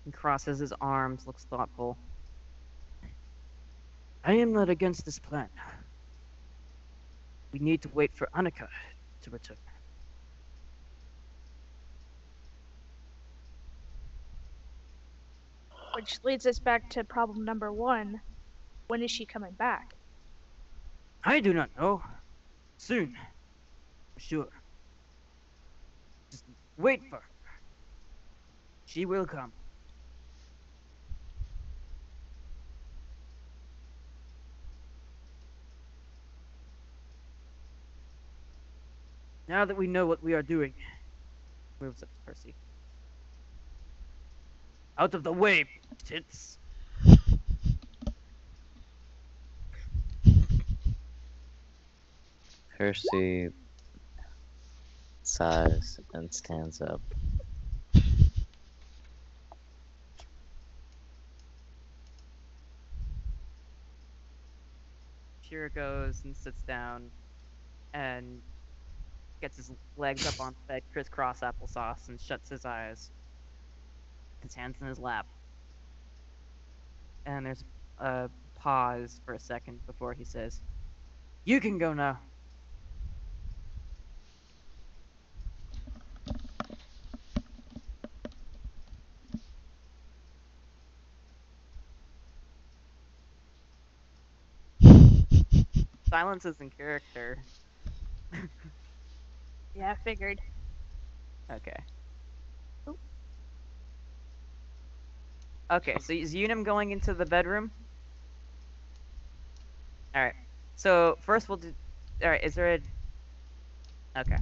He crosses his arms, looks thoughtful. I am not against this plan. We need to wait for Annika to return. Which leads us back to problem number one. When is she coming back? I do not know. Soon. For sure. Just wait for her. She will come. Now that we know what we are doing, moves up to Percy. Out of the way, tits. Percy sighs and stands up. Shira goes and sits down and gets his legs up on the bed, crisscross applesauce, and shuts his eyes. His hands in his lap. And there's a pause for a second before he says, "You can go now." Silence is in character. Yeah, I figured. Okay. Oop. Okay, so is Unum going into the bedroom? Alright. So first we'll do. Alright, is there a. Okay.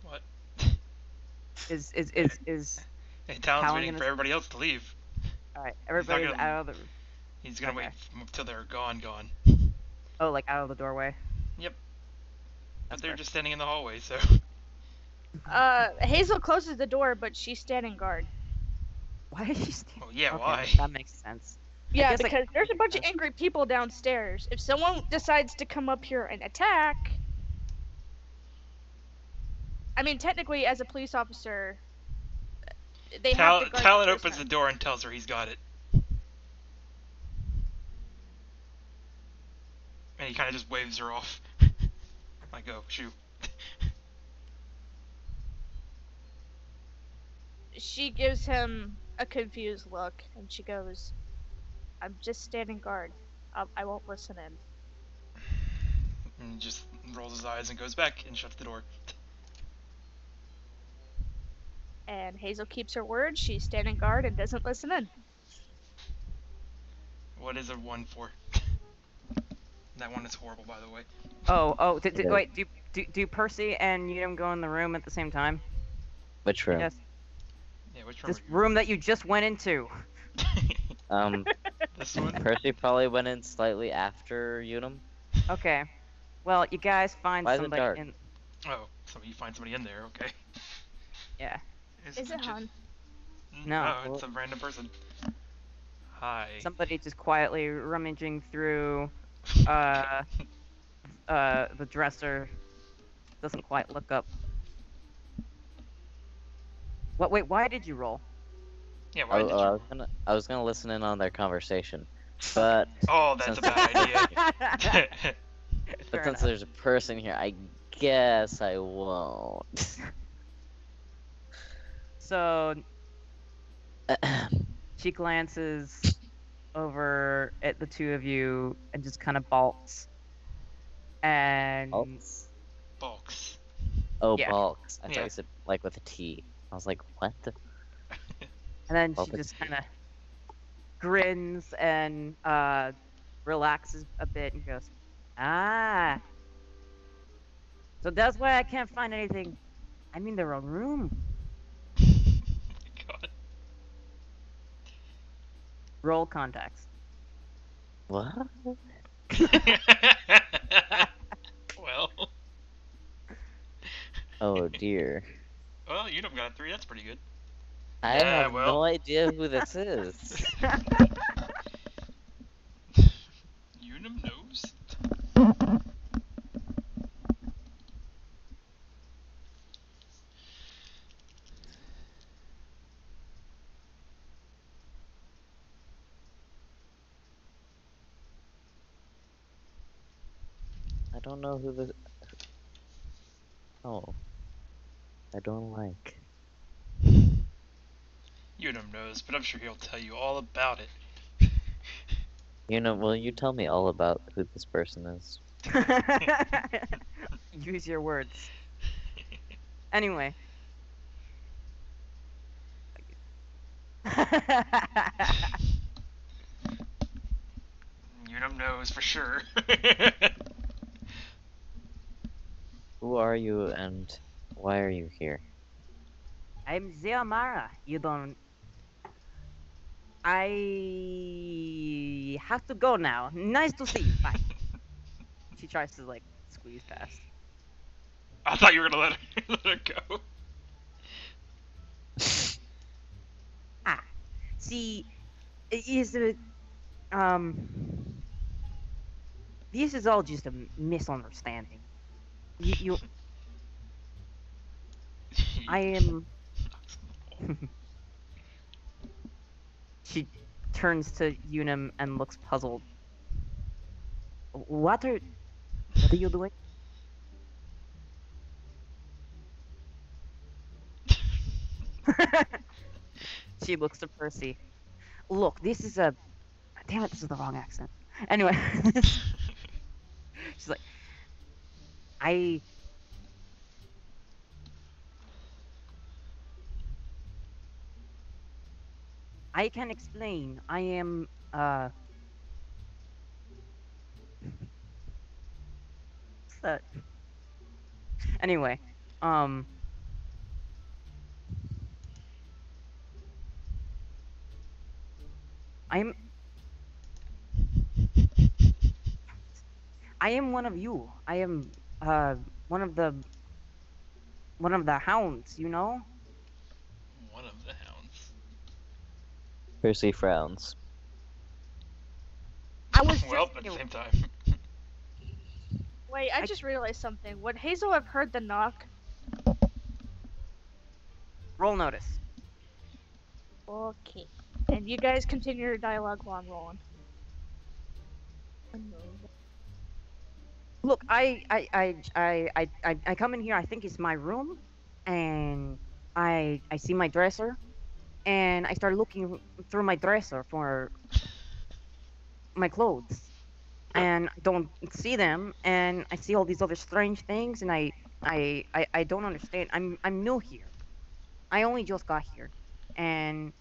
What? Is. Hey, Talon's Talon waiting gonna- for everybody else to leave. Alright, everybody's gonna- out of the. He's gonna Okay. wait till they're gone. Oh, like out of the doorway? Yep. But That's they're fair. just standing in the hallway, so. Hazel closes the door, but she's standing guard. Why is she standing? Well, yeah, Okay, why? that makes sense. Yeah, guess, like- because there's a bunch of angry people downstairs. If someone decides to come up here and attack, I mean, technically, as a police officer, they have to guard Talon the opens the person. door and tells her he's got it. And he kind of just waves her off. Like, oh, shoo. She gives him a confused look, and she goes, "I'm just standing guard. I won't listen in." And he just rolls his eyes and goes back and shuts the door. And Hazel keeps her word. She's standing guard and doesn't listen in. What is a 1 for? That one is horrible, by the way. Yeah. Wait, do Percy and Unum go in the room at the same time? Which room? Yes. Yeah, which room? This room that you just went into. This one? Percy probably went in slightly after Unum. Okay. Well, you guys find Why is it somebody Oh, dark? so you find somebody in there, okay. Yeah. Is it Han? No. No, it's a random person. Hi. Somebody just quietly rummaging through the dresser. Doesn't quite look up. What? Wait, why did you roll? Yeah, why did you? I was gonna listen in on their conversation, but Oh, that's a bad idea. but Fair since enough. there's a person here, I guess I won't. So she glances over at the two of you and just kind of balks. And Balks? Bulks. Oh, Yeah. balks. I thought Yeah. you said like with a T. I was like, what? and then she Balk. just kind of grins and relaxes a bit and goes, "Ah, so that's why I can't find anything. I'm in the wrong room." God. Roll context. What? Well. Oh dear. Well, you don't got a 3. That's pretty good. I Yeah, have well. no idea who this is. Unum knows. I don't know who this. Oh. I don't like. Unum knows, but I'm sure he'll tell you all about it. Will you tell me all about who this person is? Use your words. Anyway. Unum knows for sure. Who are you and why are you here? I'm Zeamara. You don't. I have to go now. Nice to see you. Bye. She tries to like squeeze past. I thought you were gonna let her go. See, is it this is all just a misunderstanding. You I am. She turns to Unum and looks puzzled. What are you doing? She looks to Percy. Look, this is a. Damn it, this is the wrong accent. Anyway, she's like, I can explain. I am what's that? Anyway, I'm one of you. I am one of the hounds, you know? One of the hounds. Percy frowns. I was Well, just at the same time. Wait, I just realized something. Would Hazel have heard the knock? roll notice. Okay. And you guys continue your dialogue while I'm rolling. Look, I come in here. I think it's my room, and I see my dresser, and I start looking through my dresser for my clothes, and I don't see them, and I see all these other strange things, and I don't understand. I'm new here. I only just got here, and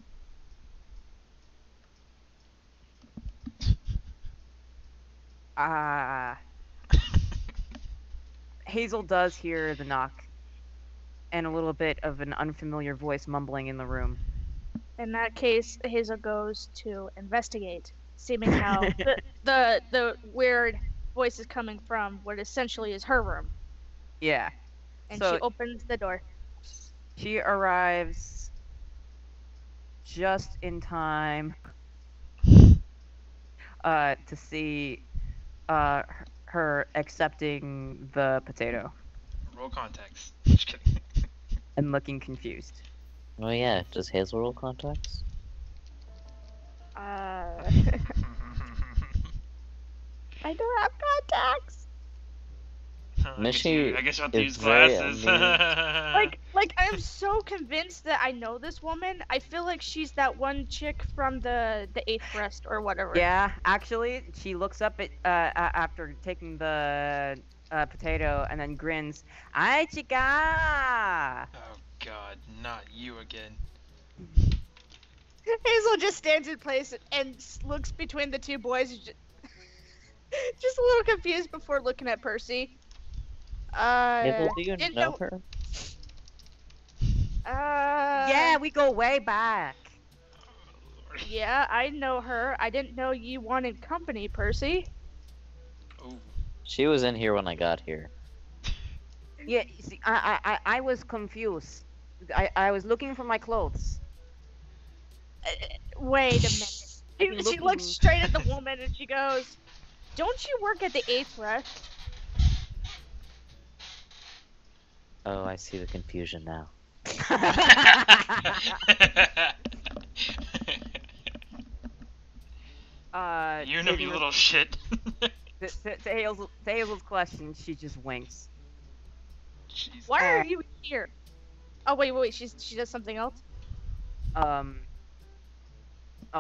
Hazel does hear the knock and a little bit of an unfamiliar voice mumbling in the room. In that case, Hazel goes to investigate, seeming how the weird voice is coming from what essentially is her room. Yeah. And So she opens the door. she arrives just in time to see her accepting the potato Roll context. Just kidding. and looking confused. Oh yeah, does Hazel roll contacts? I don't have contacts. I guess you have to is use very glasses. Like I'm so convinced that I know this woman. I feel like she's that one chick from the eighth breast or whatever. Yeah, actually, she looks up at after taking the potato and then grins. Ay, chica! Oh god, not you again. Hazel just stands in place and looks between the two boys, just a little confused before looking at Percy. Hazel, do you didn't know her? Yeah, we go way back. Oh, Lord. Yeah, I know her. I didn't know you wanted company, Percy. Oh. She was in here when I got here. Yeah, see, I was confused. I was looking for my clothes. Wait a minute. I've been She looking- looks straight at the woman and she goes, "Don't you work at the eighth breast?" Oh, I see the confusion now. You know, you little shit. To Hazel's question, she just winks. Jeez. Why are you here? Oh wait, she does something else. Oh,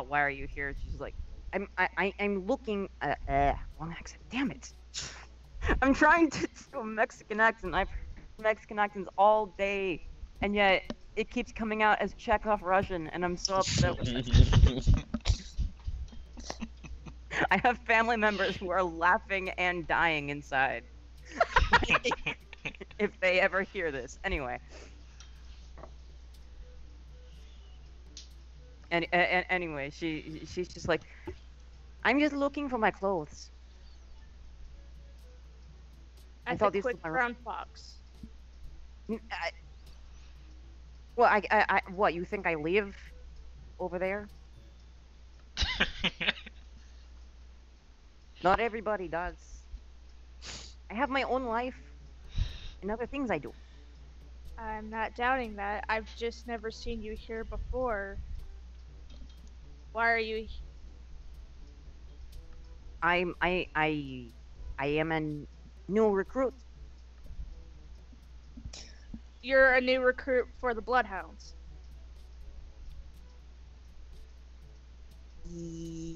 why are you here? She's like, I'm looking at wrong accent. Damn it! I'm trying to do a Mexican accent. I've heard Mexican accents all day, and yet it keeps coming out as Chekhov Russian, and I'm so upset with it. I have family members who are laughing and dying inside if they ever hear this. Anyway. And anyway, she's just like, I'm just looking for my clothes. I As a thought this was quick my brown fox. well, what, you think I live over there? Not everybody does. I have my own life and other things I do. I'm not doubting that. I've just never seen you here before. Why are you? I am a new recruit. You're a new recruit for the Bloodhounds.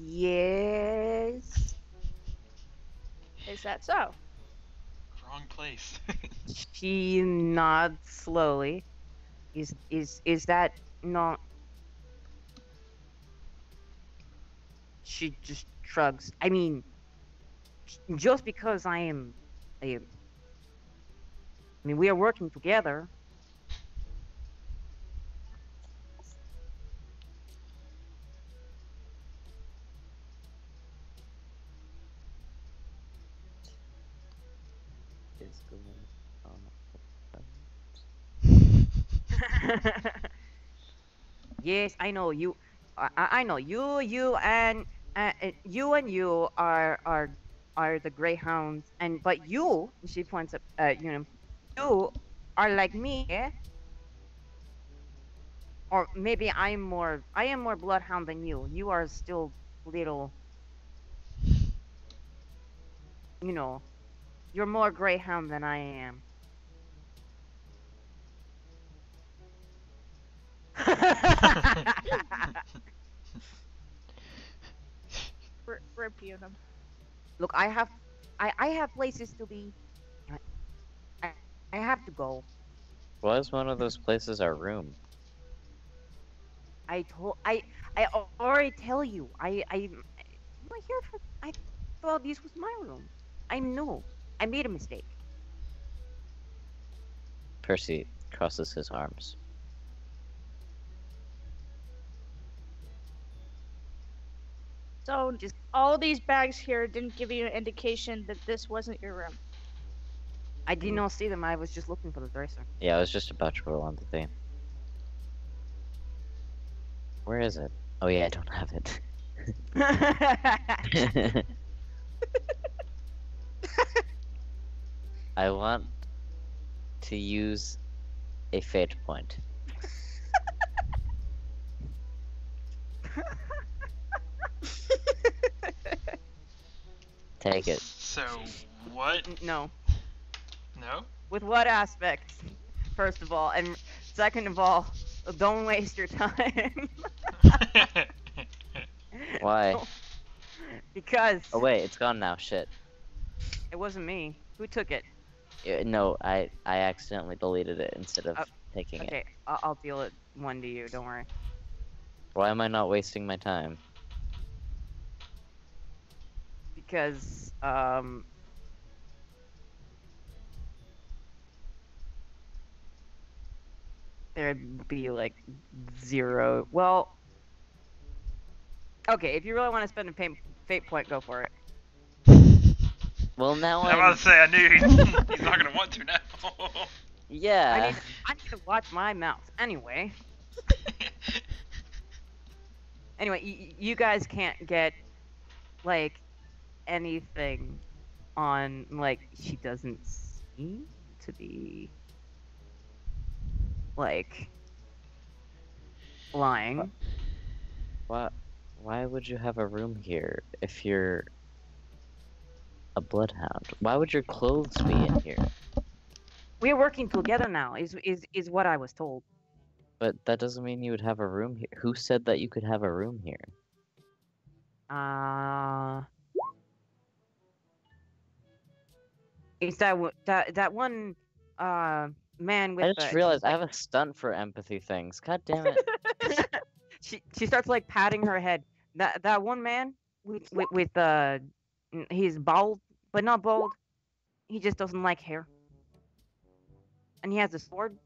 Yes. Is that so? Wrong place. She nods slowly. Is that not? She just shrugs. I mean, just because I mean, we are working together. Is going on. Yes, I know you. I know you. You are the greyhounds, and but you. She points up at you are like me, eh? Or maybe I am more bloodhound than you. You are still little, you know. You're more greyhound than I am. Rip Unum. Look, I have places to be. I, I have to go. Was one of those places our room? I already tell you. I'm not here for. I thought this was my room. I know. I made a mistake. Percy crosses his arms. So Just all these bags here didn't give you an indication that this wasn't your room. I did not see them. I was just looking for the dresser. Yeah, I was just about to roll on the thing. Where is it? Oh yeah, I don't have it. I want to use a fate point. Take it. So, what? No. No? With what aspect? First of all, and second of all, don't waste your time. Why? Because Oh wait, it's gone now. Shit. it wasn't me. Who took it? No, I accidentally deleted it instead of Oh, taking it. Okay, I'll deal it one to you. Don't worry. Why am I not wasting my time? Because there'd be like zero. Well, okay, if you really want to spend a fate point, go for it. Well, now I'm about to say, I knew he's not gonna want to now. Yeah. I need to watch my mouth. Anyway, you guys can't get like anything on like she doesn't seem to be like lying. Why would you have a room here if you're a bloodhound? Why would your clothes be in here? We're working together now. Is what I was told. But that doesn't mean you would have a room here. Who said that you could have a room here? It's that one man with I just realized I have a stunt for empathy things. God damn it. she starts like patting her head. That one man he's bald, but not bald. He just doesn't like hair, and he has a sword.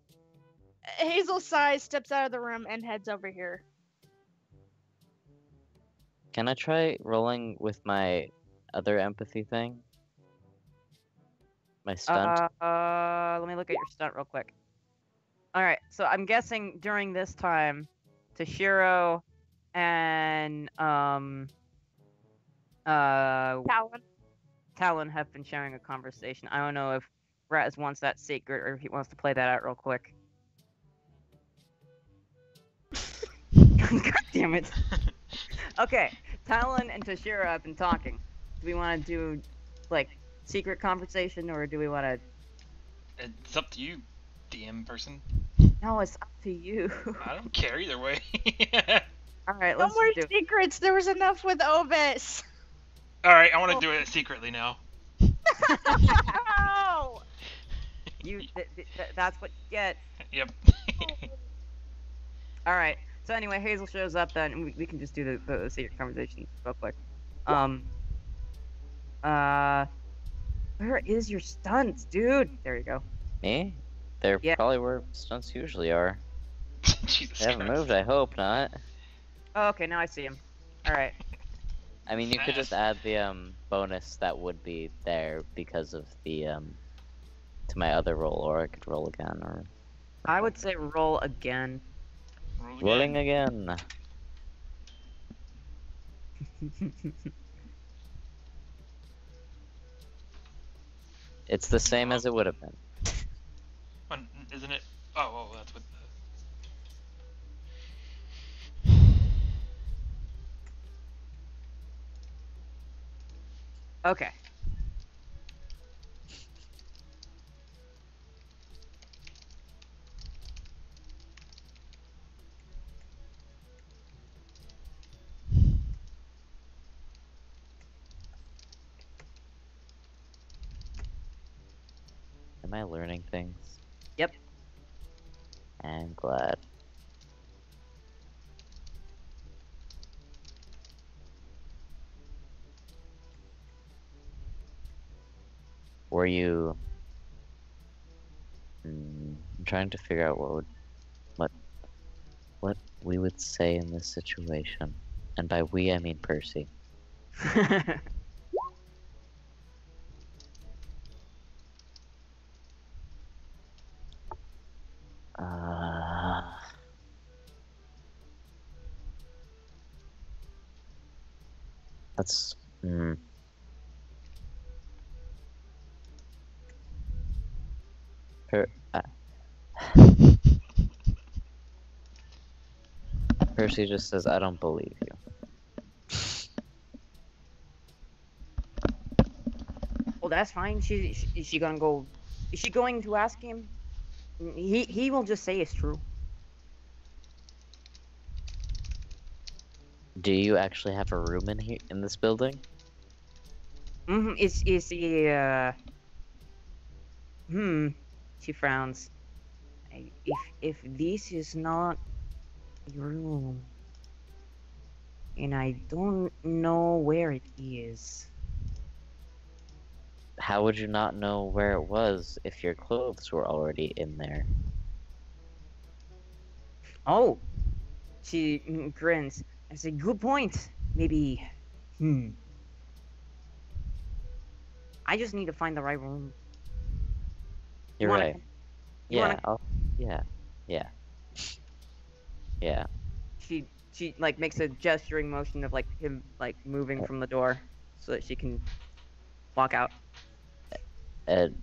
Hazel sighs, steps out of the room, and heads over here. Can I try rolling with my other empathy thing? My stunt? Let me look at your stunt real quick. All right, so I'm guessing during this time, Toshiro and Talon. Talon have been sharing a conversation. I don't know if Raz wants that secret or if he wants to play that out real quick. God damn it. Okay, Talon and Toshiro have been talking. Do we want to do, like, secret conversation, or do we want to... It's up to you, DM person. No, it's up to you. I don't care either way. Alright, No let's more do it. secrets. There was enough with Ovis. Alright, I want to do it secretly now. Ow! That's what you get. Yep. Alright, so anyway, Hazel shows up then, and we can just do the secret conversation real quick. Where is your stunts, dude? There you go. Me? They're Yeah. probably where stunts usually are. Jesus They haven't Christ. moved, I hope not. Oh, okay, now I see him. Alright. I mean, you could just add the bonus that would be there because of the to my other roll, or I could roll again, or I would say roll again. Roll again. rolling again. It's the same as it would have been. Isn't it? Oh, that's what. Okay. Am I learning things? Yep. I'm glad. Were you... I'm trying to figure out what we would say in this situation. And by we, I mean Percy. That's... Percy just says, I don't believe you. Well, that's fine. Is she gonna go? Is she going to ask him? He will just say it's true. Do you actually have a room in here, in this building? Is the She frowns. If this is not your room, and I don't know where it is. How would you not know where it was if your clothes were already in there? Oh, she grins. I say, good point. Maybe. I just need to find the right room. You're wanna- right. you Yeah, wanna- yeah. She like makes a gesturing motion of like him like moving from the door so that she can walk out. And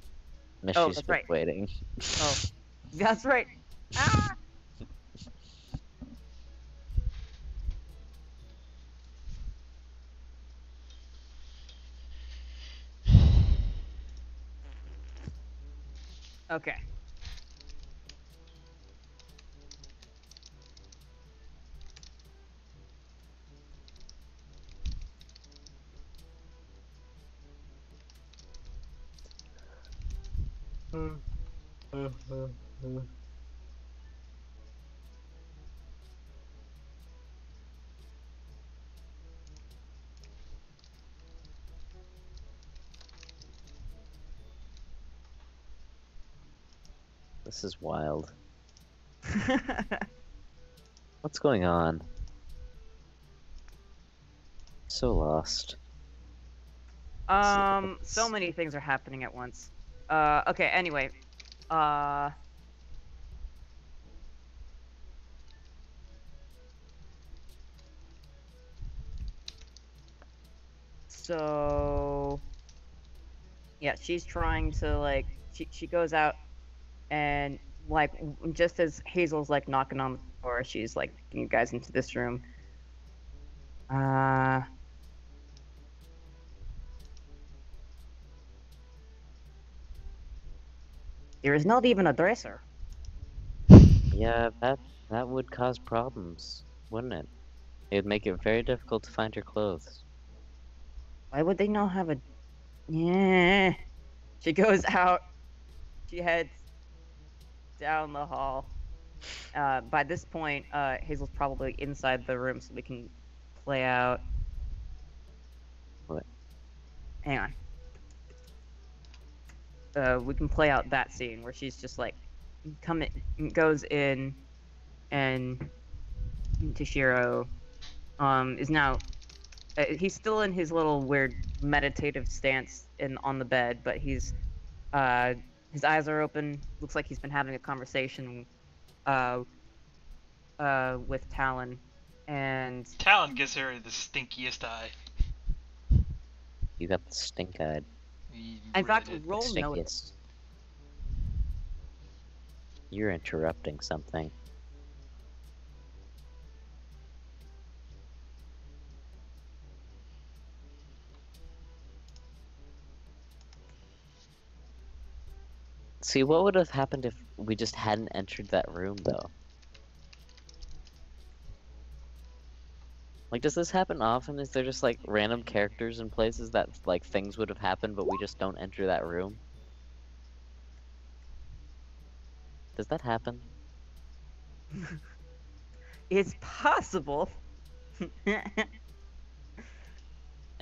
Mishy's that's been right. waiting. Oh, that's right. Ah! Okay. This is wild. What's going on? So lost. So many things are happening at once. Okay, anyway. So yeah, she's trying to like she goes out and like just as Hazel's like knocking on the door, she's like, "You guys into this room." Uh there is not even a dresser. Yeah, that would cause problems, wouldn't it? It would make it very difficult to find your clothes. Why would they not have a Yeah. She goes out, she heads down the hall. By this point, Hazel's probably inside the room, so we can play out. What? Hang on. We can play out that scene where she's just like, goes in, and Toshiro, is now, he's still in his little weird meditative stance on the bed, but his eyes are open. Looks like he's been having a conversation, with Talon, and Talon gives her the stinkiest eye. You got the stink-eyed. He in fact, really did. roll notice. Stinkiest. You're interrupting something. See, what would have happened if we just hadn't entered that room, though? Like, does this happen often? Is there just, like, random characters in places that, like, things would have happened, but we just don't enter that room? Does that happen? It's possible. I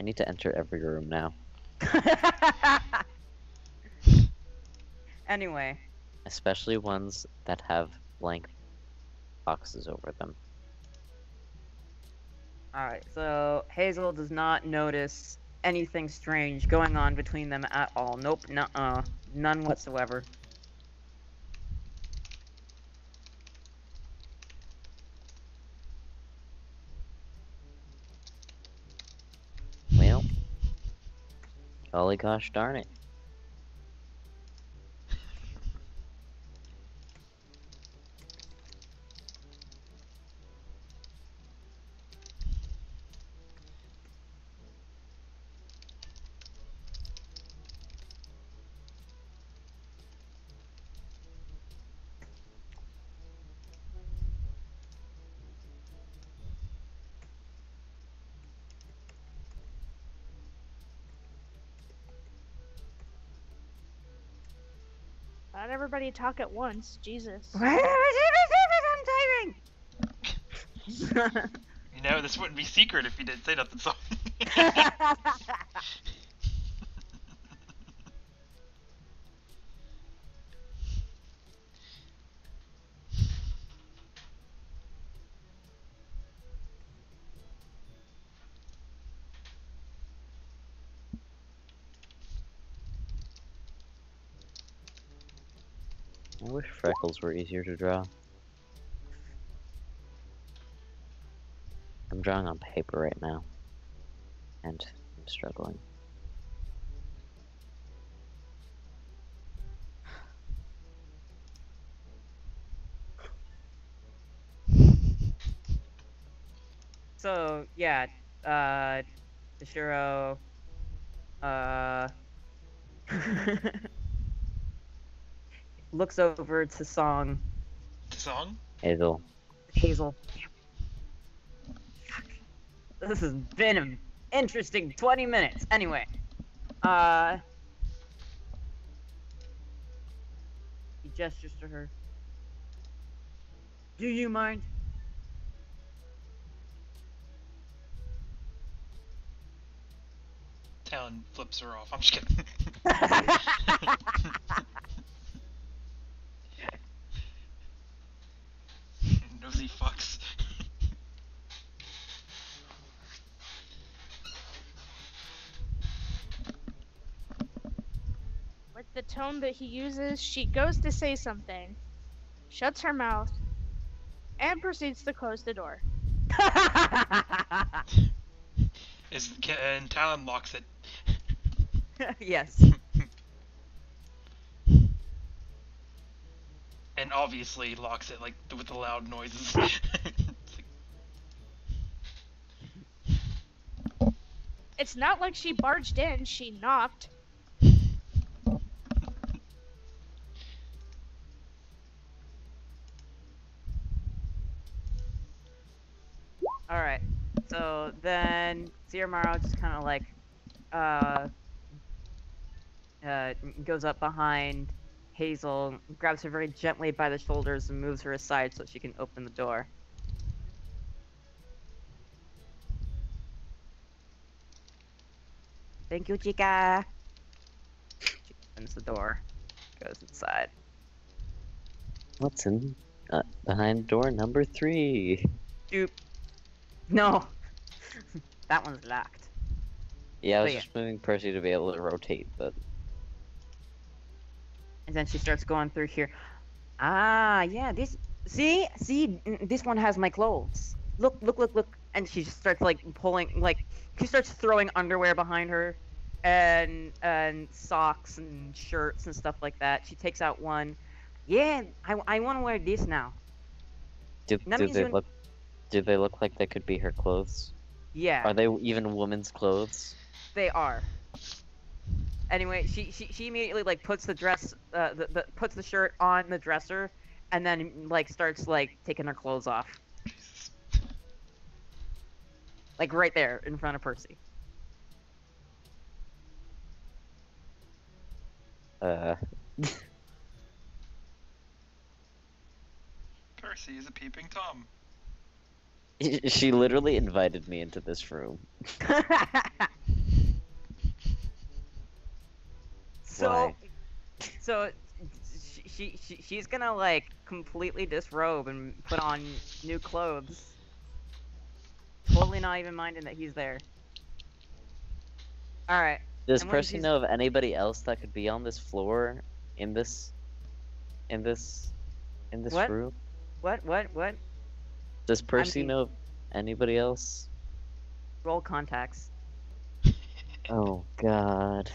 need to enter every room now. Anyway, Especially ones that have blank boxes over them. alright, so Hazel does not notice anything strange going on between them at all. Nope, nuh-uh. None whatsoever. Well, golly gosh darn it. Not everybody talk at once. Jesus. I'm typing! You know, this wouldn't be secret if you didn't say nothing, so. I wish freckles were easier to draw. I'm drawing on paper right now, and I'm struggling. So, yeah, Toshiro, looks over to Song. Song? Hazel. Hazel. Fuck. This has been an interesting 20 minutes. Anyway, he gestures to her. Do you mind? Talon flips her off. I'm just kidding. nosy fucks. With the tone that he uses, she goes to say something, shuts her mouth, and proceeds to close the door. And Talon locks it. Yes. And obviously locks it, like, with the loud noises. It's not like she barged in, she knocked. Alright. So then Sierra just kind of like uh goes up behind Hazel, grabs her very gently by the shoulders and moves her aside so she can open the door. Thank you, chica. She opens the door, goes inside. What's in behind door number 3? Doop. No. That one's locked. Yeah, I was But yeah. just moving Percy to be able to rotate, but And then she starts going through here. Ah, yeah, this... See? This one has my clothes. Look. And she just starts, like, pulling, like... She starts throwing underwear behind her. And socks and shirts and stuff like that. She takes out one. Yeah, I want to wear this now. do That do means they you- look do they look like they could be her clothes? Yeah, Are they even women's clothes? they are. Anyway, she immediately, like, puts the dress, puts the shirt on the dresser, and then, like, starts, like, taking her clothes off. Jesus. Like, right there, in front of Percy. Percy is a peeping Tom. She literally invited me into this room. So, Why? so she's gonna, like, completely disrobe and put on new clothes. Totally not even minding that he's there. Alright. Does And when Percy she's- know of anybody else that could be on this floor in this What? room? What? Does Percy mean- know of anybody else? Roll contacts. Oh god.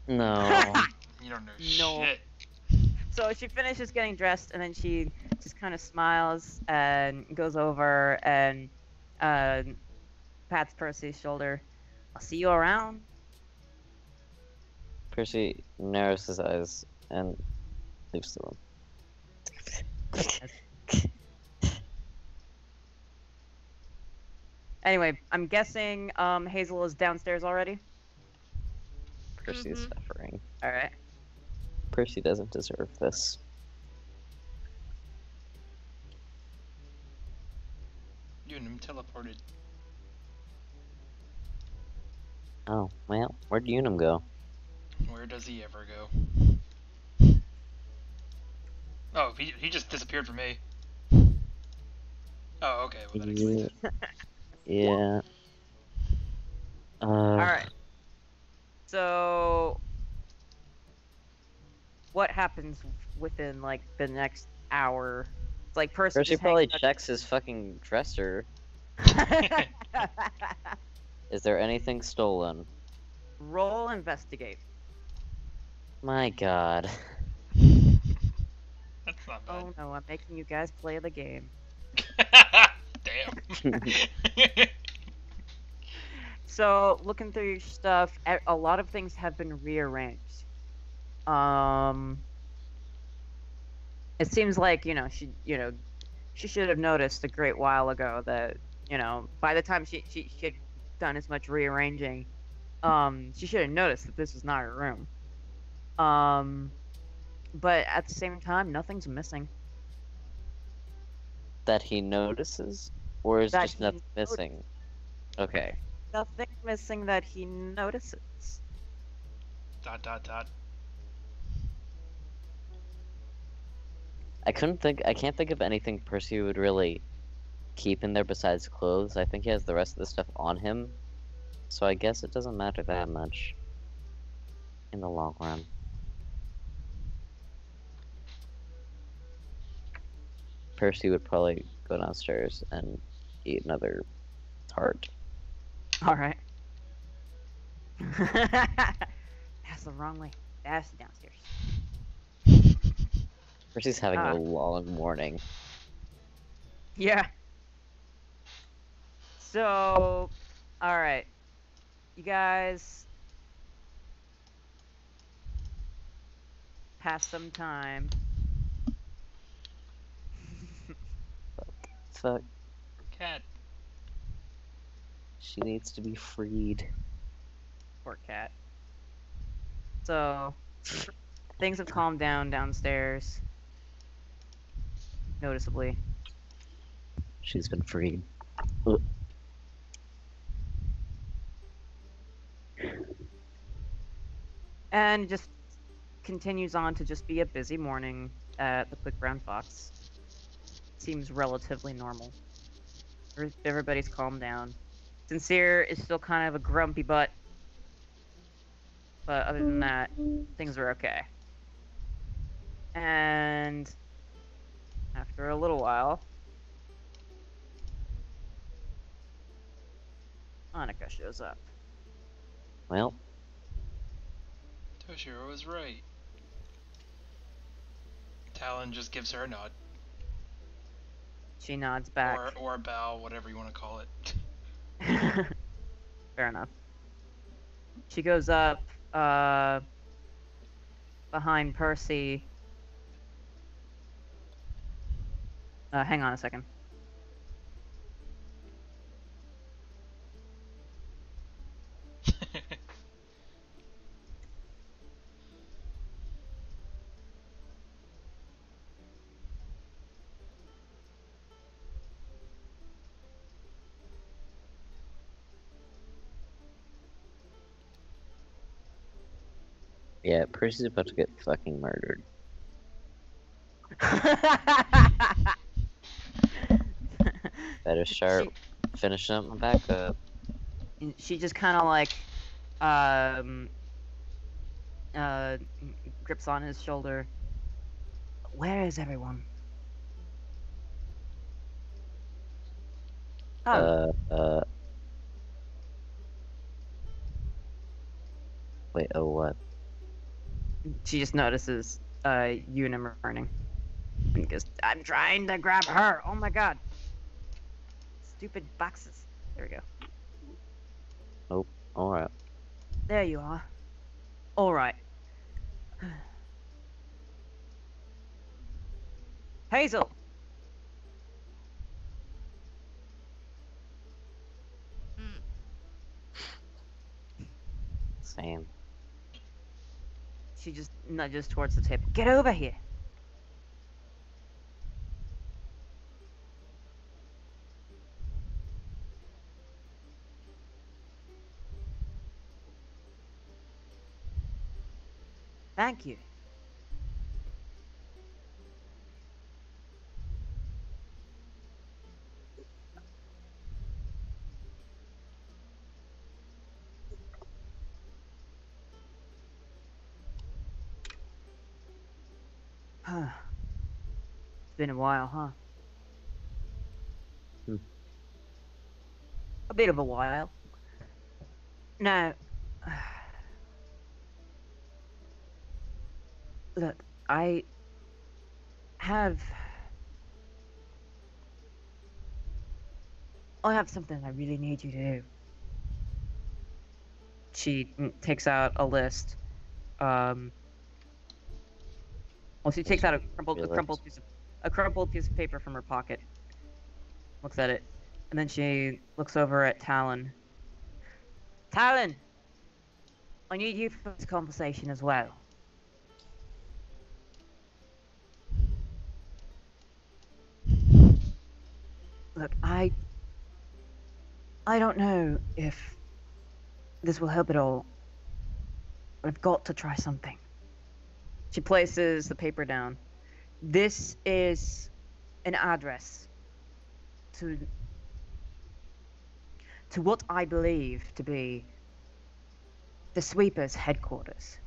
No. You don't know No. shit. So she finishes getting dressed, and then she just kind of smiles and goes over and pats Percy's shoulder. I'll see you around. Percy narrows his eyes and leaves the room. Anyway, I'm guessing Hazel is downstairs already. Percy is Mhm. suffering. All right. Percy doesn't deserve this. Unum teleported. Oh, well, where'd Unum go? Where does he ever go? Oh, he just disappeared from me. Oh, okay. Well, that explains it. Yeah. All right. So, what happens within, like, the next hour? It's like Percy Percy just probably hangs checks his fucking dresser. out- Is there anything stolen? Roll investigate. My god. That's not Oh no, I'm making you guys play the game. bad. Damn. So, looking through your stuff, a lot of things have been rearranged. It seems like, she should have noticed a great while ago that, by the time she had done as much rearranging, she should have noticed that this was not her room. But at the same time, nothing's missing. That he notices? Or is That just he nothing missing? Okay. Nothing missing that he notices. Dot dot dot. I can't think of anything Percy would really keep in there besides clothes. I think he has the rest of the stuff on him, so I guess it doesn't matter that much in the long run. Percy would probably go downstairs and eat another tart. All right. That's the wrong way. That's downstairs. Percy's having a long morning. Yeah. So, all right. You guys pass some time. Fuck. Cat. She needs to be freed. Poor cat. So, things have calmed down downstairs. Noticeably. She's been freed. And it just continues on to just be a busy morning at the Quick Brown Fox. Seems relatively normal. Everybody's calmed down. Sincere is still kind of a grumpy butt. But other than that, things are okay. And after a little while, Annika shows up. Well, Toshiro was right. Talon just gives her a nod. She nods back. Or a bow, whatever you want to call it. Fair enough. She goes up behind Percy. Hang on a second. yeah, Percy's about to get fucking murdered. Better start finishing up my backup. She just kind of like grips on his shoulder. Where is everyone? Oh, Wait, oh what? she just notices you and him are burning. And goes, I'm trying to grab her. Oh my god. Stupid boxes. There we go. Oh, alright. There you are. Alright. Hazel! Same. She just nudges towards the table. Get over here. Thank you. It's been a while, huh? A bit of a while. Now, look, I have something I really need you to do. She takes out a list. Well, she takes out a crumpled piece of paper from her pocket. Looks at it, and then she looks over at Talon. Talon, I need you for this conversation as well. Look, I don't know if this will help at all, but I've got to try something. She places the paper down. This is an address to what I believe to be the Sweepers' headquarters.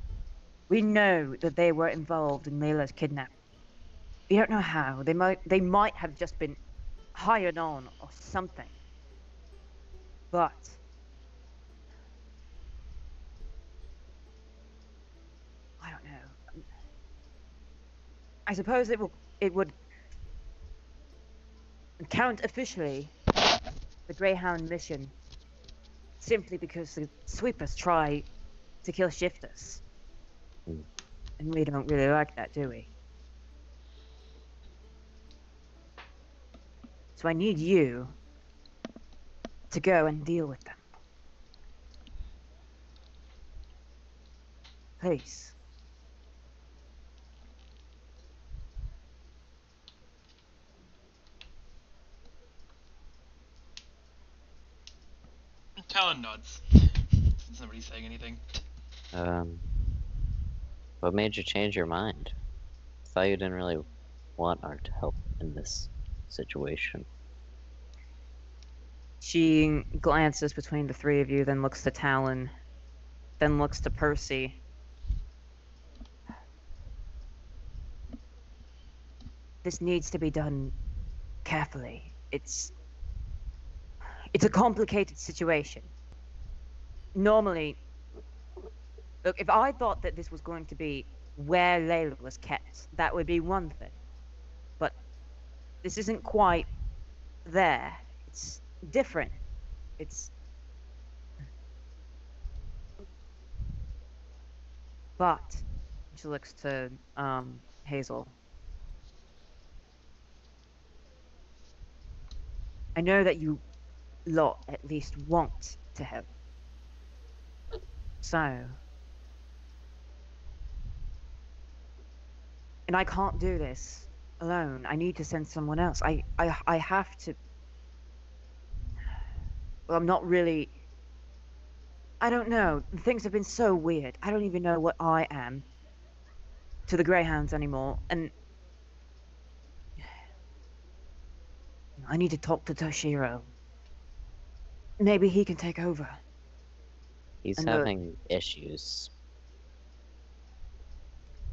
We know that they were involved in Layla's kidnapping. We don't know how. They might have just been hired on or something. But I don't know. I suppose it would count officially the Greyhound mission simply because the Sweepers try to kill shifters. Hmm. And we don't really like that, do we? So I need you to go and deal with them. Please. Talon nods. Is nobody saying anything? Um, what made you change your mind? Thought you didn't really want our help in this situation. She glances between the three of you, then looks to Talon, then looks to Percy. This needs to be done carefully. It's a complicated situation. Normally, look, if I thought that this was going to be where Layla was kept, that would be one thing. But this isn't quite there. It's different. It's but she looks to Hazel. I know that you lot at least want to help. So, and I can't do this alone. I need to send someone else. I have to. Well, I'm not really. I don't know. Things have been so weird. I don't even know what I am to the Greyhounds anymore. And I need to talk to Toshiro. Maybe he can take over. He's And having issues.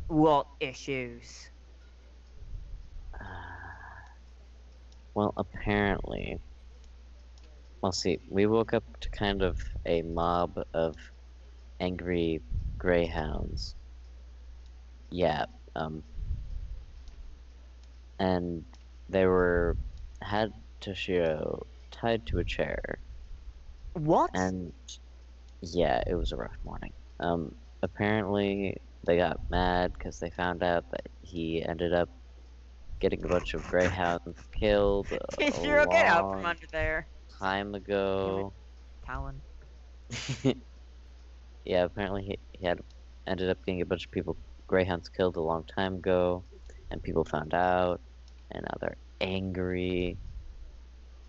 what issues? Well, apparently. Well, see, we woke up to kind of a mob of angry greyhounds. Yeah, and they had Toshiro tied to a chair, What? and yeah, it was a rough morning. Apparently they got mad because they found out that he ended up getting a bunch of greyhounds killed a Toshiro, get out from long under there. time ago. Talon. Yeah, apparently he had ended up getting a bunch of greyhounds killed a long time ago, and people found out, and now they're angry,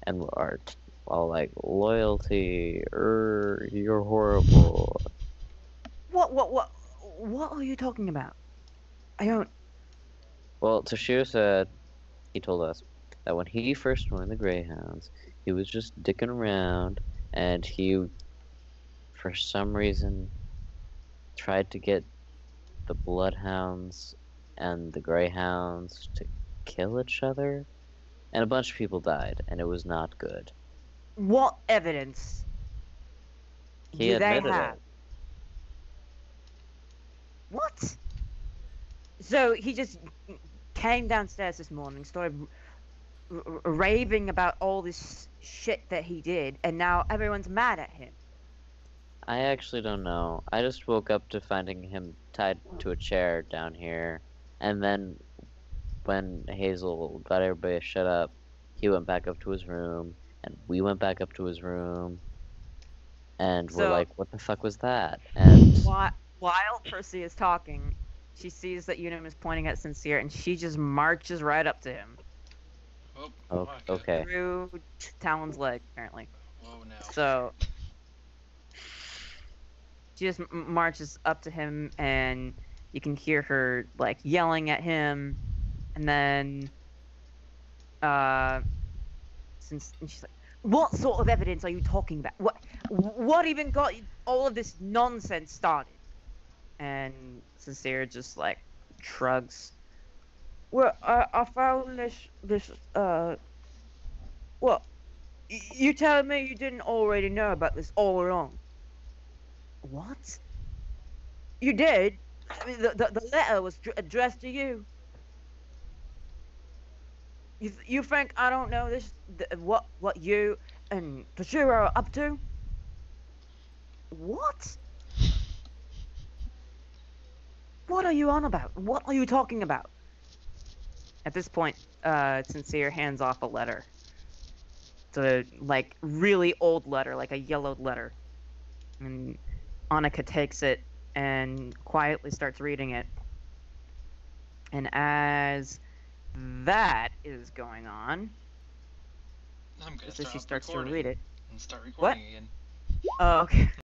and are all like, loyalty, you're horrible. What are you talking about? I don't. Well, Toshio said, he told us, that when he first joined the Greyhounds, he was just dicking around, and he, for some reason, tried to get the Bloodhounds and the Greyhounds to kill each other, and a bunch of people died, and it was not good. What evidence He do they admitted have? it. What? So he just came downstairs this morning, started raving about all this shit that he did, and now everyone's mad at him. I actually don't know. I just woke up to finding him tied to a chair down here, and then when Hazel got everybody to shut up, he went back up to his room, and we went back up to his room, and we're So like, what the fuck was that? And while Percy is talking, she sees that Unum is pointing at Sincere, and she just marches right up to him Oh, okay. through Talon's leg, apparently. Whoa, now. So she just marches up to him, and you can hear her like yelling at him, And then, and she's like, "What sort of evidence are you talking about? What even got all of this nonsense started?" And Sincere just like shrugs. Well, I found this. Well, you telling me you didn't already know about this all along? What? You did? I mean, the letter was addressed to you. You think I don't know this? What you and Toshiro are up to? What? What are you on about? What are you talking about? At this point, Sincere hands off a letter. It's a like really old letter, like a yellowed letter. And Annika takes it and quietly starts reading it. And as that is going on, I'm gonna just as she start starts to recording read it. and start What? recording again. Oh, okay.